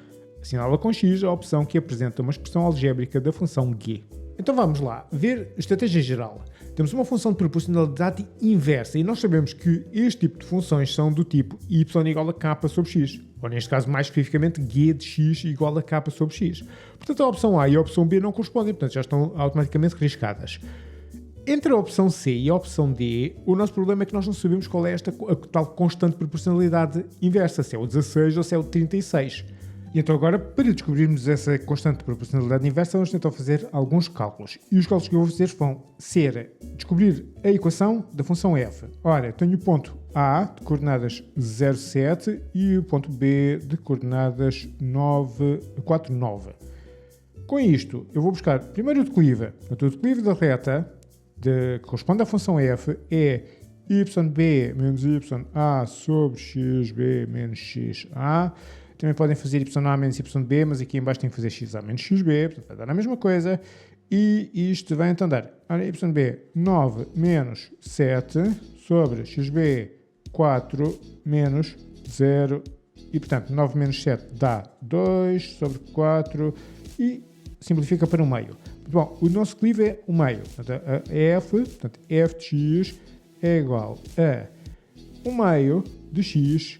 Assinala com x a opção que apresenta uma expressão algébrica da função g. Então vamos lá, ver a estratégia geral. Temos uma função de proporcionalidade inversa e nós sabemos que este tipo de funções são do tipo y igual a k sobre x, ou neste caso mais especificamente g de x igual a k sobre x. Portanto a opção A e a opção B não correspondem, portanto já estão automaticamente riscadas. Entre a opção C e a opção D, o nosso problema é que nós não sabemos qual é a tal constante de proporcionalidade inversa, se é o 16 ou se é o 36. E então agora, para descobrirmos essa constante de proporcionalidade inversa, vamos tentar fazer alguns cálculos. E os cálculos que eu vou fazer vão ser descobrir a equação da função f. Ora, tenho o ponto A de coordenadas 0, 7 e o ponto B de coordenadas 4, 9. Com isto, eu vou buscar primeiro o declive. Portanto, o declive da reta que corresponde à função f é yb menos ya sobre xb menos xa. Também podem fazer YA menos YB, mas aqui em baixo tem que fazer XA menos XB, portanto vai dar a mesma coisa. E isto vai então dar, ora, YB 9 menos 7 sobre XB 4 menos 0. E portanto 9 menos 7 dá 2 sobre 4 e simplifica para o meio. Bom, o nosso declive é o meio. Portanto, a f de x é igual a o meio de x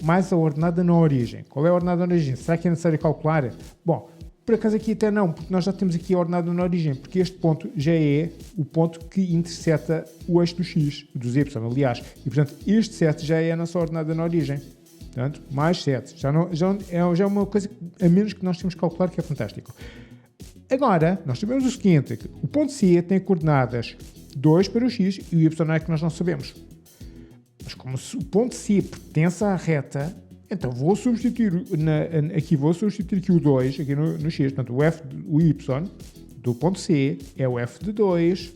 mais a ordenada na origem. Qual é a ordenada na origem? Será que é necessário calcular? Bom, por acaso aqui até não, porque nós já temos aqui a ordenada na origem, porque este ponto já é o ponto que interseta o eixo do x, dos y, aliás. E, portanto, este 7 já é a nossa ordenada na origem. Portanto, mais 7. Já é uma coisa a menos que nós temos que calcular, que é fantástico. Agora, nós sabemos o seguinte, que o ponto C tem coordenadas 2 para o x e o y é que nós não sabemos. Mas como o ponto C pertence à reta, então vou substituir aqui o 2 aqui no x. Portanto, o y do ponto C é o f de 2,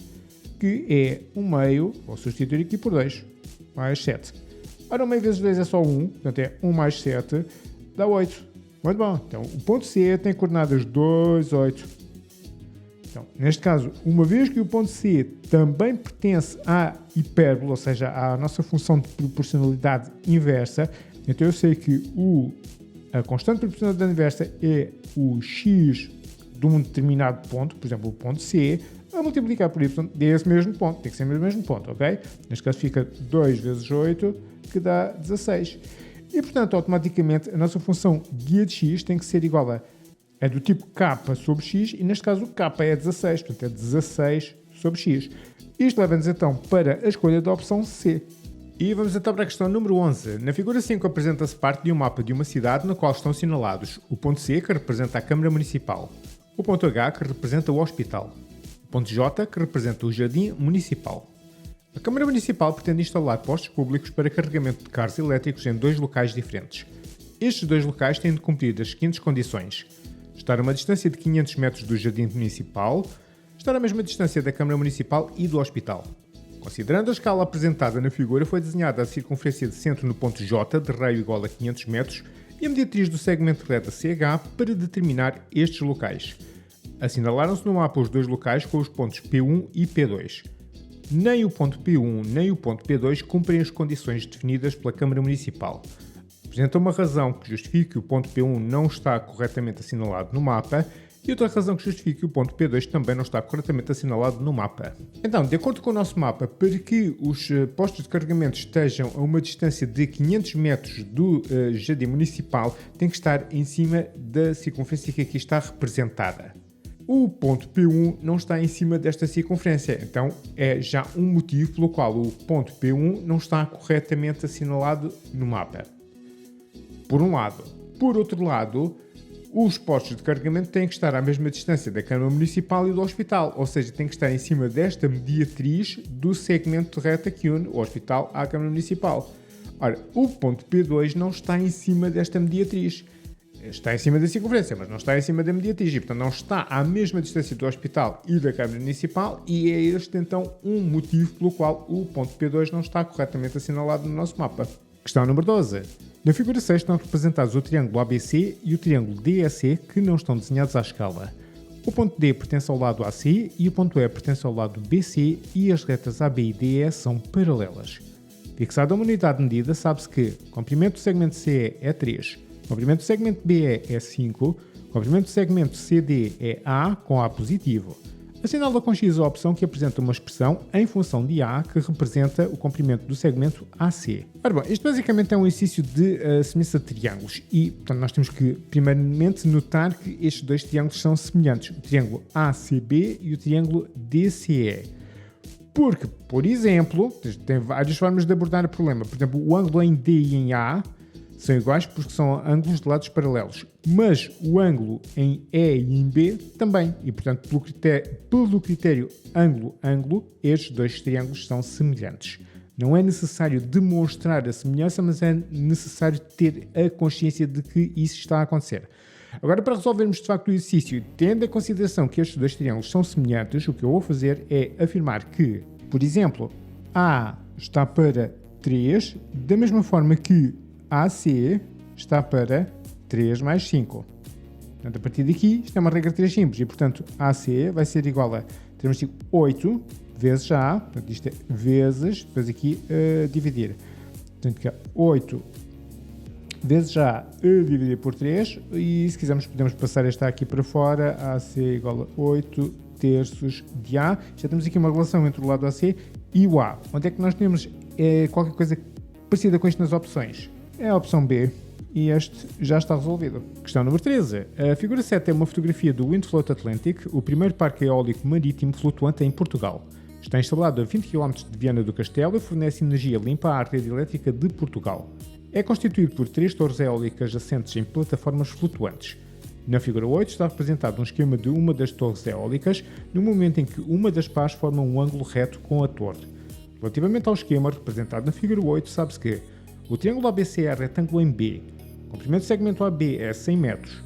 que é 1 meio, vou substituir aqui por 2, mais 7. Ora, 1 meio vezes 2 é só 1, portanto é 1 mais 7, dá 8. Muito bom. Então, o ponto C tem coordenadas 2, 8. Então, neste caso, uma vez que o ponto C também pertence à hipérbole, ou seja, à nossa função de proporcionalidade inversa, então eu sei que a constante de proporcionalidade inversa é o x de um determinado ponto, por exemplo, o ponto C, a multiplicar por y desse mesmo ponto. Tem que ser o mesmo ponto, ok? Neste caso fica 2 vezes 8, que dá 16. E, portanto, automaticamente, a nossa função guia de x tem que ser igual é do tipo k sobre x, e neste caso o k é 16, portanto é 16 sobre x. Isto leva-nos então para a escolha da opção C. E vamos então para a questão número 11. Na figura 5 apresenta-se parte de um mapa de uma cidade na qual estão assinalados o ponto C, que representa a Câmara Municipal, o ponto H, que representa o Hospital, o ponto J, que representa o Jardim Municipal. A Câmara Municipal pretende instalar postos públicos para carregamento de carros elétricos em 2 locais diferentes. Estes 2 locais têm de cumprir as seguintes condições: estar a uma distância de 500 metros do Jardim Municipal, estar à mesma distância da Câmara Municipal e do Hospital. Considerando a escala apresentada na figura, foi desenhada a circunferência de centro no ponto J, de raio igual a 500 metros, e a mediatriz do segmento de reta CH para determinar estes locais. Assinalaram-se no mapa os 2 locais com os pontos P1 e P2. Nem o ponto P1 nem o ponto P2 cumprem as condições definidas pela Câmara Municipal. Apresenta uma razão que justifique que o ponto P1 não está corretamente assinalado no mapa e outra razão que justifique que o ponto P2 também não está corretamente assinalado no mapa. Então, de acordo com o nosso mapa, para que os postos de carregamento estejam a uma distância de 500 metros do jardim municipal, tem que estar em cima da circunferência que aqui está representada. O ponto P1 não está em cima desta circunferência, então é já um motivo pelo qual o ponto P1 não está corretamente assinalado no mapa. Por um lado. Por outro lado, os postos de carregamento têm que estar à mesma distância da Câmara Municipal e do Hospital, ou seja, têm que estar em cima desta mediatriz do segmento de reta que une o Hospital à Câmara Municipal. Ora, o ponto P2 não está em cima desta mediatriz. Está em cima da circunferência, mas não está em cima da mediatismo. Portanto, não está à mesma distância do hospital e da Câmara Municipal, e é este então um motivo pelo qual o ponto P2 não está corretamente assinalado no nosso mapa. Questão número 12. Na figura 6 estão representados o triângulo ABC e o triângulo DEC, que não estão desenhados à escala. O ponto D pertence ao lado AC e o ponto E pertence ao lado BC, e as retas AB e DE são paralelas. Fixada uma unidade de medida, sabe-se que o comprimento do segmento CE é 3, o comprimento do segmento BE é 5, o comprimento do segmento CD é A com A positivo. Assinala com X a opção que apresenta uma expressão em função de A que representa o comprimento do segmento AC. Ora bom, isto basicamente é um exercício de semelhança de triângulos e, portanto, nós temos que primeiramente notar que estes dois triângulos são semelhantes, o triângulo ACB e o triângulo DCE. Porque, por exemplo, tem várias formas de abordar o problema. Por exemplo, o ângulo em D e em A são iguais porque são ângulos de lados paralelos, mas o ângulo em E e em B também, e portanto pelo critério ângulo-ângulo, estes dois triângulos são semelhantes. Não é necessário demonstrar a semelhança, mas é necessário ter a consciência de que isso está a acontecer. Agora, para resolvermos de facto o exercício, tendo em consideração que estes dois triângulos são semelhantes, o que eu vou fazer é afirmar que, por exemplo, A está para 3, da mesma forma que AC está para 3 mais 5. Portanto, a partir daqui, isto é uma regra de 3 simples, e portanto, AC vai ser igual a, teremos tipo 8 vezes A, portanto, isto é vezes, depois aqui dividir. Portanto, que é 8 vezes A dividir por 3, e se quisermos podemos passar esta aqui para fora, AC igual a 8 terços de A. Já temos aqui uma relação entre o lado AC e o A. Onde é que nós temos qualquer coisa parecida com isto nas opções? É a opção B, e este já está resolvido. Questão número 13. A figura 7 é uma fotografia do Windfloat Atlantic, o primeiro parque eólico marítimo flutuante em Portugal. Está instalado a 20 km de Viana do Castelo e fornece energia limpa à rede elétrica de Portugal. É constituído por 3 torres eólicas assentes em plataformas flutuantes. Na figura 8 está representado um esquema de uma das torres eólicas, no momento em que uma das pás forma um ângulo reto com a torre. Relativamente ao esquema representado na figura 8, sabe-se que o triângulo ABC é retângulo em B, o comprimento do segmento AB é 100 metros,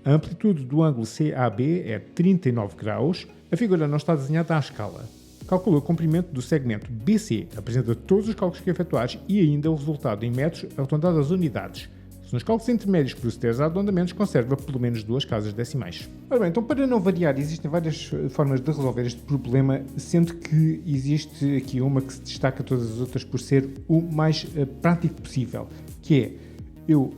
a amplitude do ângulo CAB é 39 graus, a figura não está desenhada à escala. Calcula o comprimento do segmento BC, apresenta todos os cálculos que efetuares e ainda o resultado em metros arredondado às unidades. Se nos cálculos intermédios procederes a arredondamentos, conserva pelo menos 2 casas decimais. Ora bem, então para não variar, existem várias formas de resolver este problema, sendo que existe aqui uma que se destaca a todas as outras por ser o mais prático possível, que é, eu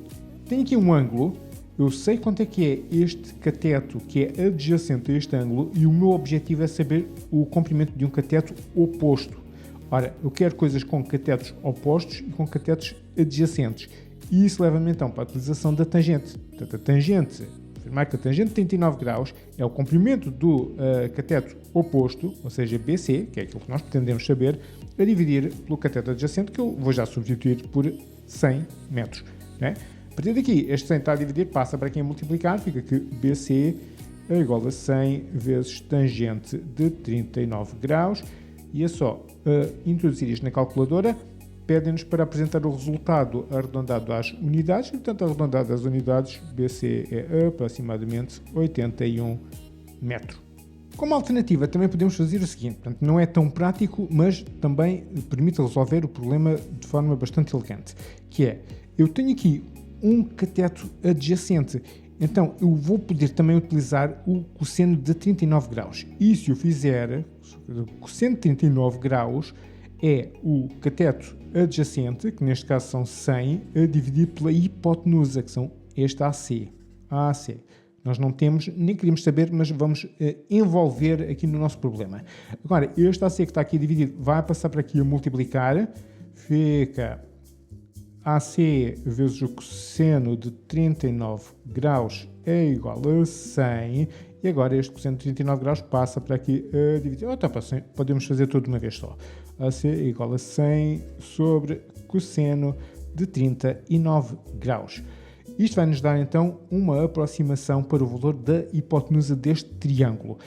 tenho aqui um ângulo, eu sei quanto é que é este cateto que é adjacente a este ângulo e o meu objetivo é saber o comprimento de um cateto oposto. Ora, eu quero coisas com catetos opostos e com catetos adjacentes. E isso leva-me então para a utilização da tangente. Portanto, a tangente, afirmar que a tangente de 39 graus é o comprimento do cateto oposto, ou seja, BC, que é aquilo que nós pretendemos saber, a dividir pelo cateto adjacente, que eu vou já substituir por 100 metros. Né? A partir daqui, este 100 está a dividir, passa para quem multiplicar, fica que BC é igual a 100 vezes tangente de 39 graus, e é só introduzir isto na calculadora. Pedem-nos para apresentar o resultado arredondado às unidades, e, portanto, arredondado às unidades, BC é aproximadamente 81 metros. Como alternativa, também podemos fazer o seguinte, portanto, não é tão prático, mas também permite resolver o problema de forma bastante elegante, que é, eu tenho aqui um cateto adjacente, então eu vou poder também utilizar o cosseno de 39 graus. E se eu fizer, o cosseno de 39 graus é o cateto adjacente, que neste caso são 100, a dividir pela hipotenusa, que são este AC. AC. Nós não temos, nem queríamos saber, mas vamos envolver aqui no nosso problema. Agora, este AC que está aqui dividido vai passar para aqui a multiplicar, fica AC vezes o cosseno de 39 graus é igual a 100, e agora este cosseno de 39 graus passa para aqui a dividir. Podemos fazer tudo de uma vez só. AC é igual a 100 sobre cosseno de 39 graus. Isto vai nos dar então uma aproximação para o valor da hipotenusa deste triângulo.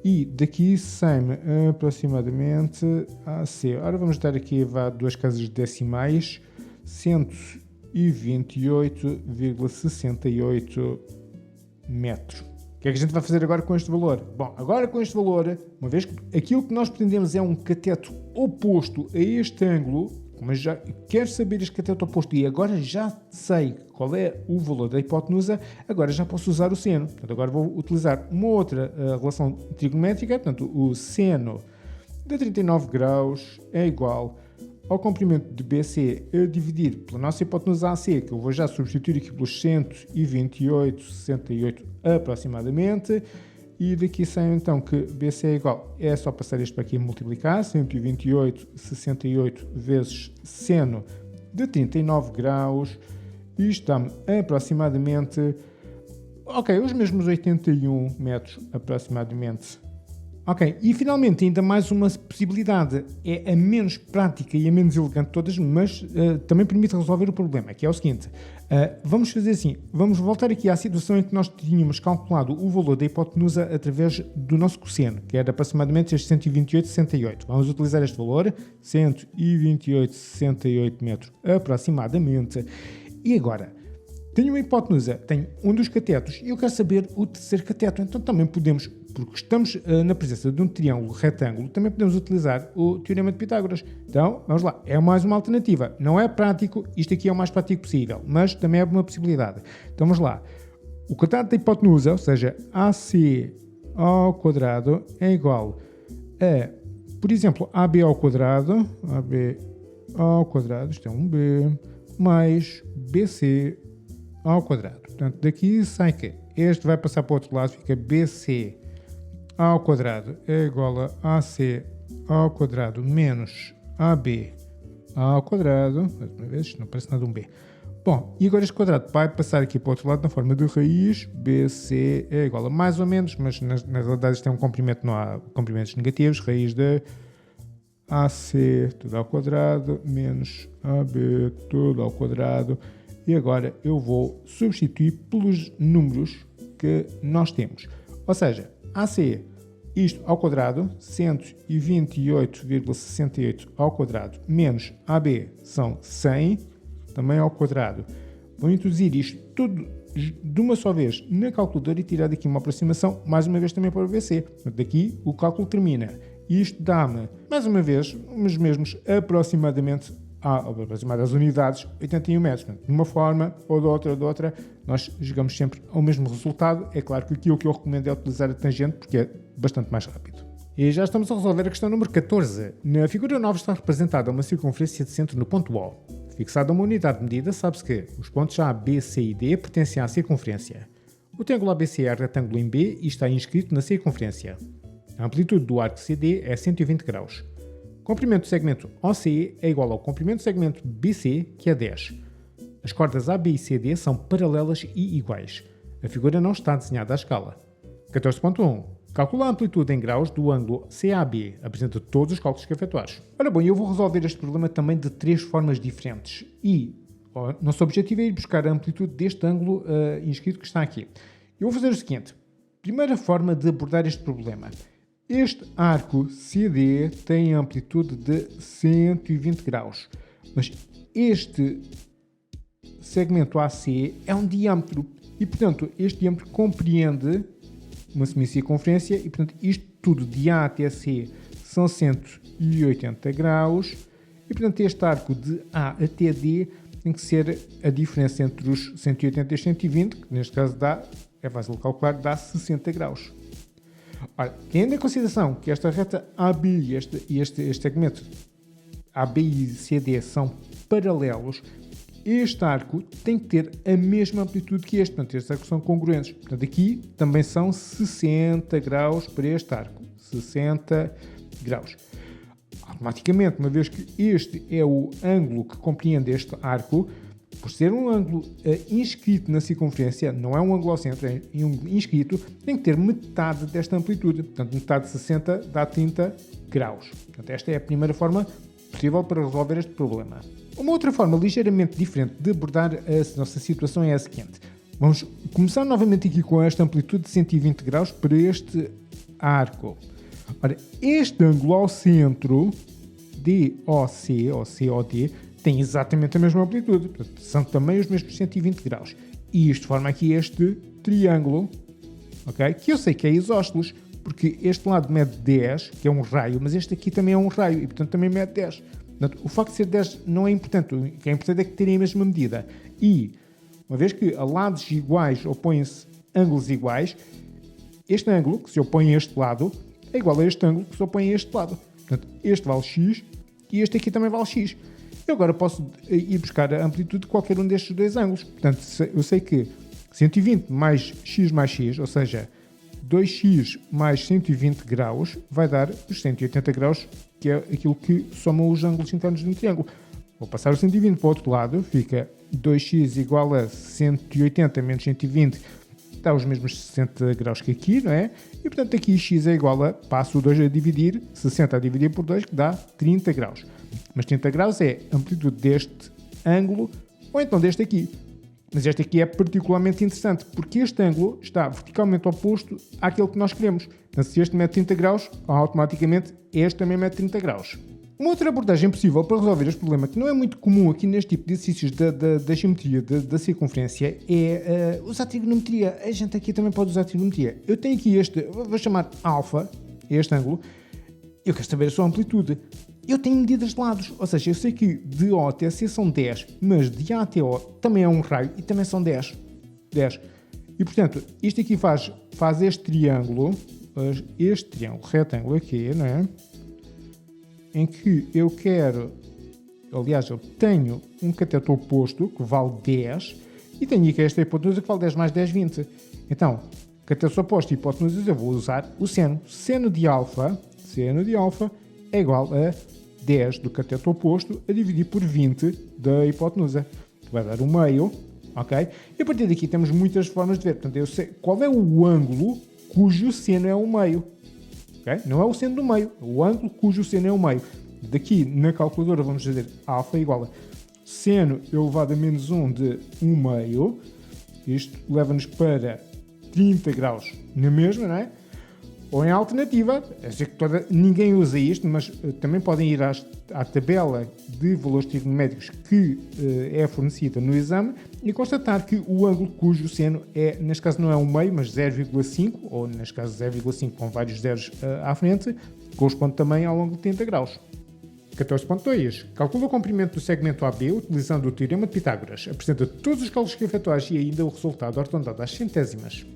E daqui 100 aproximadamente AC. Ora vamos dar aqui 2 casas decimais, 100 128,68 metros. O que é que a gente vai fazer agora com este valor? Bom, agora com este valor, uma vez que aquilo que nós pretendemos é um cateto oposto a este ângulo, mas já quero saber este cateto oposto e agora já sei qual é o valor da hipotenusa, agora já posso usar o seno. Portanto, agora vou utilizar uma outra relação trigonométrica, portanto, o seno de 39 graus é igual ao comprimento de BC a dividir pela nossa hipotenusa AC, que eu vou já substituir aqui pelos 128,68 aproximadamente, e daqui sai então que BC é igual, é só passar isto para aqui e multiplicar, 128,68 vezes seno de 39 graus, e isto dá-me aproximadamente, os mesmos 81 metros aproximadamente. Ok, e finalmente ainda mais uma possibilidade, é a menos prática e a menos elegante de todas, mas também permite resolver o problema, que é o seguinte, vamos fazer assim, vamos voltar aqui à situação em que nós tínhamos calculado o valor da hipotenusa através do nosso cosseno, que era aproximadamente este 128,68. Vamos utilizar este valor, 128,68 metros aproximadamente, e agora, tenho uma hipotenusa, tenho um dos catetos e eu quero saber o terceiro cateto, então também podemos, porque estamos na presença de um triângulo retângulo, também podemos utilizar o Teorema de Pitágoras. Então, vamos lá, é mais uma alternativa. Não é prático, isto aqui é o mais prático possível, mas também é uma possibilidade. Então, vamos lá. O quadrado da hipotenusa, ou seja, AC ao quadrado, é igual a, por exemplo, AB ao quadrado, isto é um B, mais BC ao quadrado. Portanto, daqui sai que este vai passar para o outro lado, fica BC ao quadrado é igual a AC ao quadrado menos AB ao quadrado. Mais uma vez, isto não parece nada um B. Bom, e agora este quadrado vai passar aqui para o outro lado na forma de raiz. BC é igual a mais ou menos, mas na realidade isto é um comprimento, não há comprimentos negativos. Raiz de AC tudo ao quadrado menos AB tudo ao quadrado. E agora eu vou substituir pelos números que nós temos. Ou seja, AC, isto ao quadrado, 128,68 ao quadrado, menos AB são 100, também ao quadrado. Vou introduzir isto tudo de uma só vez na calculadora e tirar daqui uma aproximação, mais uma vez também para o BC. Daqui o cálculo termina. Isto dá-me, mais uma vez, os mesmos aproximadamente as unidades, 81 metros. De uma forma ou de outra, nós chegamos sempre ao mesmo resultado. É claro que aquilo que eu recomendo é utilizar a tangente, porque é bastante mais rápido. E já estamos a resolver a questão número 14. Na figura 9 está representada uma circunferência de centro no ponto O. Fixada uma unidade de medida, sabe-se que os pontos A, B, C e D pertencem à circunferência. O triângulo ABC é retângulo em B e está inscrito na circunferência. A amplitude do arco CD é 120 graus. O comprimento do segmento OC é igual ao comprimento do segmento BC, que é 10. As cordas AB e CD são paralelas e iguais. A figura não está desenhada à escala. 14.1. Calcula a amplitude em graus do ângulo CAB. Apresenta todos os cálculos que efetuares. Ora bom, eu vou resolver este problema também de 3 formas diferentes. E o nosso objetivo é ir buscar a amplitude deste ângulo inscrito que está aqui. Eu vou fazer o seguinte. Primeira forma de abordar este problema. Este arco CD tem amplitude de 120 graus, mas este segmento AC é um diâmetro e, portanto, este diâmetro compreende uma semicircunferência e, portanto, isto tudo de A até C são 180 graus e, portanto, este arco de A até D tem que ser a diferença entre os 180 e 120, que neste caso é fácil de calcular, dá 60 graus. Ora, tendo em consideração que esta reta AB e este segmento AB e CD são paralelos, este arco tem que ter a mesma amplitude que este, portanto, estes arcos são congruentes. Portanto, aqui também são 60 graus para este arco. 60 graus. Automaticamente, uma vez que este é o ângulo que compreende este arco, por ser um ângulo inscrito na circunferência, não é um ângulo ao centro, é um inscrito, tem que ter metade desta amplitude. Portanto, metade de 60 dá 30 graus. Portanto, esta é a primeira forma possível para resolver este problema. Uma outra forma ligeiramente diferente de abordar a nossa situação é a seguinte. Vamos começar novamente aqui com esta amplitude de 120 graus para este arco. Ora, este ângulo ao centro, DOC, ou COD, têm exatamente a mesma amplitude, portanto, são também os mesmos 120 graus. E isto forma aqui este triângulo, ok? Que eu sei que é isósceles, porque este lado mede 10, que é um raio, mas este aqui também é um raio, e portanto também mede 10. Portanto, o facto de ser 10 não é importante, o que é importante é que terem a mesma medida. E, uma vez que a lados iguais opõem-se ângulos iguais, este ângulo, que se opõe a este lado, é igual a este ângulo que se opõe a este lado. Portanto, este vale x e este aqui também vale x. Eu agora posso ir buscar a amplitude de qualquer um destes dois ângulos. Portanto, eu sei que 120 mais x, ou seja, 2x mais 120 graus, vai dar os 180 graus, que é aquilo que somam os ângulos internos de um triângulo. Vou passar o 120 para o outro lado, fica 2x igual a 180 menos 120, dá os mesmos 60 graus que aqui, não é? E portanto aqui x é igual a, passo o 2 a dividir, 60 a dividir por 2, que dá 30 graus. Mas 30 graus é a amplitude deste ângulo, ou então deste aqui. Mas este aqui é particularmente interessante, porque este ângulo está verticalmente oposto àquele que nós queremos. Então, se este mede 30 graus, automaticamente este também mede 30 graus. Uma outra abordagem possível para resolver este problema, que não é muito comum aqui neste tipo de exercícios da geometria da circunferência, é usar trigonometria. A gente aqui também pode usar trigonometria. Eu tenho aqui este, vou chamar alfa, este ângulo, eu quero saber a sua amplitude. Eu tenho medidas de lados, ou seja, eu sei que de O até C são 10, mas de A até O também é um raio e também são 10. E portanto, isto aqui faz este triângulo retângulo aqui, não é? Em que eu quero, aliás, eu tenho um cateto oposto que vale 10 e tenho aqui esta hipotenusa que vale 10 mais 10, 20. Então, catetos opostos e hipotenusas eu vou usar o seno. Seno de alfa é igual a 10 do cateto oposto a dividir por 20 da hipotenusa, que vai dar o meio, ok? E a partir daqui temos muitas formas de ver. Portanto, eu sei qual é o ângulo cujo seno é o meio. Okay? Não é o seno do meio, é o ângulo cujo seno é o meio. Daqui, na calculadora, vamos dizer alfa igual a seno elevado a menos 1 de 1 meio. Isto leva-nos para 30 graus na mesma, não é? Ou em alternativa, sei que ninguém usa isto, mas também podem ir à tabela de valores trigonométricos que é fornecida no exame e constatar que o ângulo cujo seno é, neste caso não é 1 meio, mas 0,5, ou neste caso 0,5 com vários zeros à frente, corresponde também ao ângulo de 30 graus. 14.2. Calcula o comprimento do segmento AB utilizando o Teorema de Pitágoras. Apresenta todos os cálculos que efetuaste e ainda o resultado arredondado às centésimas.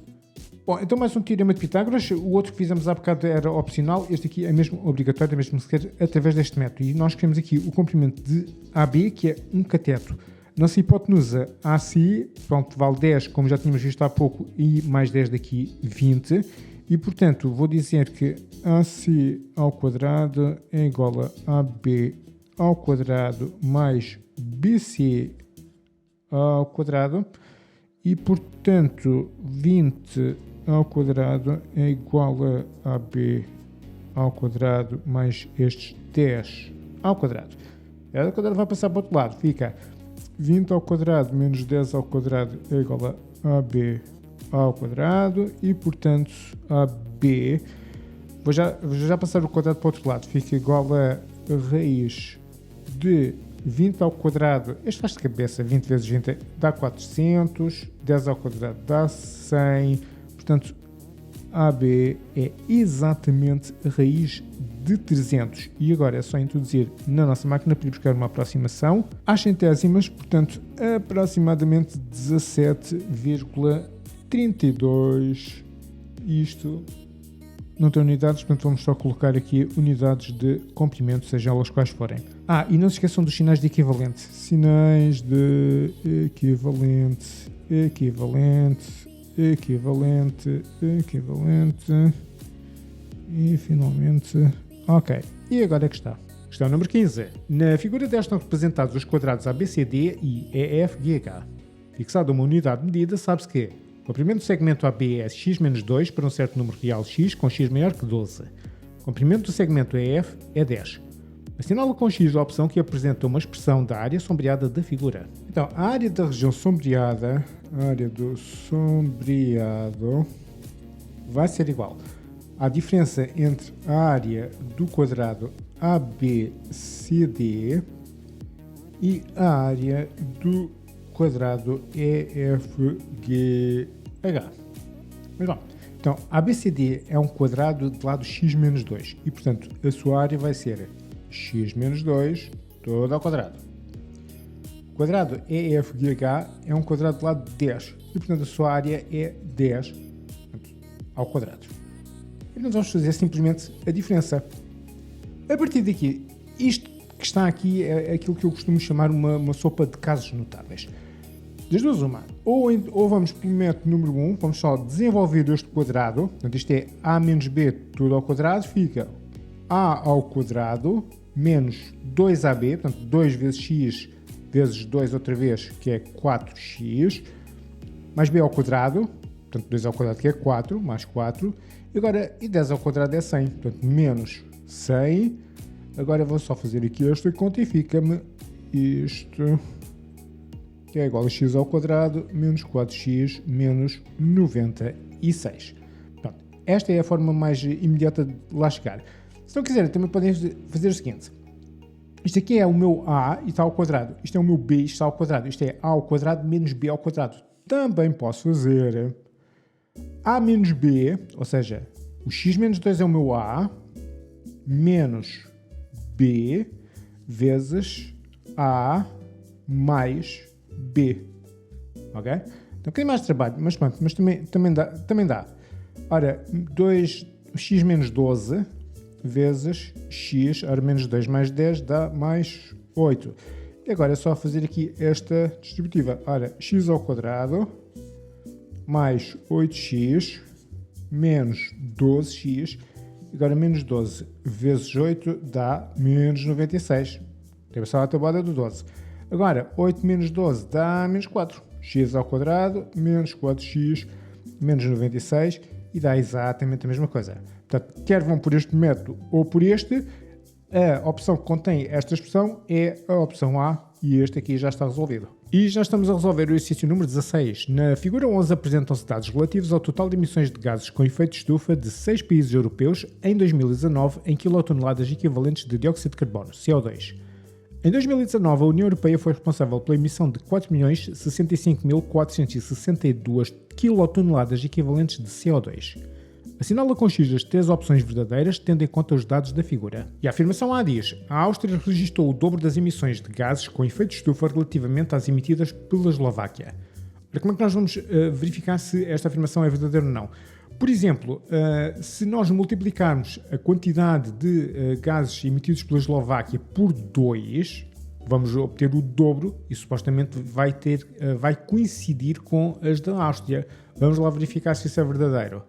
Bom, então mais um Teorema de Pitágoras. O outro que fizemos há bocado era opcional. Este aqui é mesmo obrigatório, é mesmo sequer através deste método. E nós queremos aqui o comprimento de AB, que é um cateto. Nossa hipotenusa AC, pronto, vale 10, como já tínhamos visto há pouco, e mais 10 daqui, 20. E, portanto, vou dizer que AC ao quadrado é igual a AB ao quadrado mais BC ao quadrado. E, portanto, 20 ao quadrado é igual a AB ao quadrado mais estes 10 ao quadrado. 10 ao quadrado vai passar para o outro lado. Fica 20 ao quadrado menos 10 ao quadrado é igual a AB ao quadrado. E, portanto, AB... Vou já passar o quadrado para o outro lado. Fica igual a raiz de 20 ao quadrado, este faz de cabeça, 20 vezes 20 dá 400, 10 ao quadrado dá 100, portanto, AB é exatamente a raiz de 300. E agora é só introduzir na nossa máquina para ir buscar uma aproximação às centésimas, portanto, aproximadamente 17,32. Isto não tem unidades, portanto vamos só colocar aqui unidades de comprimento, sejam elas quais forem. E não se esqueçam dos sinais de equivalente. Sinais de equivalente, e finalmente... Ok, e agora é que está. Questão número 15. Na figura 10 estão representados os quadrados ABCD e EFGH. Fixada uma unidade de medida, sabe-se que o comprimento do segmento AB é x menos 2 para um certo número real x com x maior que 12. O comprimento do segmento EF é 10. Assinala com x a opção que apresenta uma expressão da área sombreada da figura. Então, a área da região sombreada, a área do sombreado, vai ser igual à diferença entre a área do quadrado ABCD E a área do quadrado EFGH. Legal. Então, ABCD é um quadrado de lado x menos 2 e, portanto, a sua área vai ser x menos 2 todo ao quadrado. O quadrado EFGH é um quadrado de lado 10 e, portanto, a sua área é 10 ao quadrado. E nós vamos fazer simplesmente a diferença. A partir daqui, isto que está aqui é aquilo que eu costumo chamar uma sopa de casos notáveis. Das duas uma, ou vamos pelo método número 1, vamos só desenvolver este quadrado, portanto isto é a menos b tudo ao quadrado, fica a ao quadrado menos 2ab, portanto 2 vezes x vezes 2 outra vez, que é 4x, mais b ao quadrado, portanto 2 ao quadrado que é 4, mais 4, e 10 ao quadrado é 100, portanto menos 100, agora vou só fazer aqui esta conta e fica-me isto, que é igual a x ao quadrado menos 4x menos 96. Pronto, esta é a forma mais imediata de lá chegar. Se não quiserem, também podem fazer o seguinte. Isto aqui é o meu a e está ao quadrado. Isto é o meu b e está ao quadrado. Isto é a ao quadrado menos b ao quadrado. Também posso fazer a menos b, ou seja, o x menos 2 é o meu a, menos b vezes a mais b, ok? Então, um bocadinho mais de trabalho, mas pronto, mas também dá. Ora, x menos 12 vezes x, ora, menos 2 mais 10 dá mais 8. E agora é só fazer aqui esta distributiva. Ora, x ao quadrado mais 8x menos 12x, agora menos 12 vezes 8 dá menos 96. Temos só a tabuada do 12. Agora, 8 menos 12 dá menos 4. X ao quadrado menos 4x menos 96 e dá exatamente a mesma coisa. Portanto, quer vão por este método ou por este, a opção que contém esta expressão é a opção A e este aqui já está resolvido. E já estamos a resolver o exercício número 16. Na figura 11 apresentam-se dados relativos ao total de emissões de gases com efeito de estufa de 6 países europeus em 2019 em quilotoneladas equivalentes de dióxido de carbono, CO2. Em 2019, a União Europeia foi responsável pela emissão de 4.065.462 quilotoneladas equivalentes de CO2. Assinala com X as 3 opções verdadeiras, tendo em conta os dados da figura. E a afirmação A diz: a Áustria registrou o dobro das emissões de gases com efeito de estufa relativamente às emitidas pela Eslováquia. Ora, como é que nós vamos verificar se esta afirmação é verdadeira ou não? Por exemplo, se nós multiplicarmos a quantidade de gases emitidos pela Eslováquia por 2, vamos obter o dobro e supostamente vai coincidir com as da Áustria. Vamos lá verificar se isso é verdadeiro.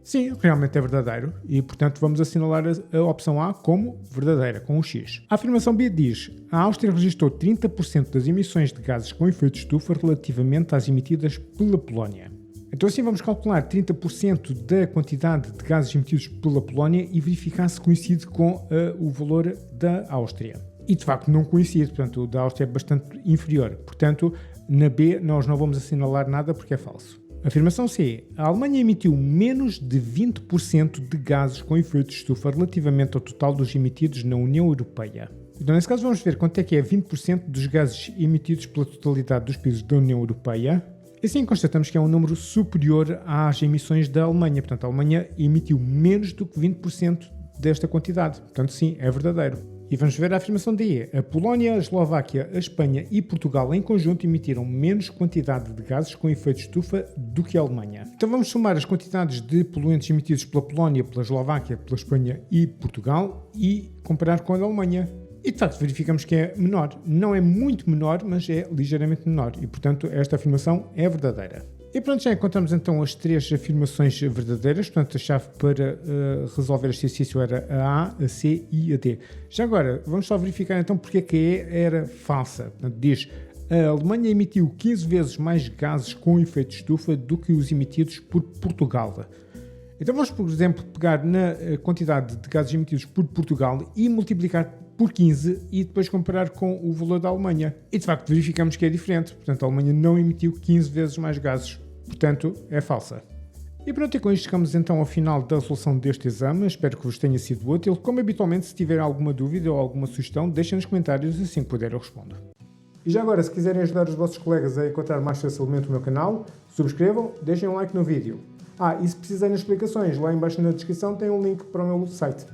Sim, realmente é verdadeiro e, portanto, vamos assinalar a opção A como verdadeira, com o X. A afirmação B diz: a Áustria registrou 30% das emissões de gases com efeito de estufa relativamente às emitidas pela Polónia. Então assim vamos calcular 30% da quantidade de gases emitidos pela Polónia e verificar se coincide com o valor da Áustria. E de facto não coincide, portanto o da Áustria é bastante inferior. Portanto, na B nós não vamos assinalar nada porque é falso. Afirmação C. A Alemanha emitiu menos de 20% de gases com efeito de estufa relativamente ao total dos emitidos na União Europeia. Então, nesse caso vamos ver quanto é que é 20% dos gases emitidos pela totalidade dos países da União Europeia. E assim constatamos que é um número superior às emissões da Alemanha. Portanto, a Alemanha emitiu menos do que 20% desta quantidade. Portanto, sim, é verdadeiro. E vamos ver a afirmação D. A Polónia, a Eslováquia, a Espanha e Portugal em conjunto emitiram menos quantidade de gases com efeito de estufa do que a Alemanha. Então vamos somar as quantidades de poluentes emitidos pela Polónia, pela Eslováquia, pela Espanha e Portugal e comparar com a da Alemanha. E de facto verificamos que é menor. Não é muito menor, mas é ligeiramente menor. E portanto esta afirmação é verdadeira. E pronto, já encontramos então as 3 afirmações verdadeiras. Portanto, a chave para resolver este exercício era a A, a C e a D. Já agora, vamos só verificar então porque é que a E era falsa. Portanto, diz: a Alemanha emitiu 15 vezes mais gases com efeito de estufa do que os emitidos por Portugal. Então vamos, por exemplo, pegar na quantidade de gases emitidos por Portugal e multiplicar por 15 e depois comparar com o valor da Alemanha. E de facto verificamos que é diferente. Portanto, a Alemanha não emitiu 15 vezes mais gases. Portanto, é falsa. E pronto, e com isto chegamos então ao final da resolução deste exame. Espero que vos tenha sido útil. Como habitualmente, se tiver alguma dúvida ou alguma sugestão, deixem nos comentários e assim que puder eu respondo. E já agora, se quiserem ajudar os vossos colegas a encontrar mais facilmente o meu canal, subscrevam, deixem um like no vídeo. E se precisarem de explicações, lá embaixo na descrição tem um link para o meu site.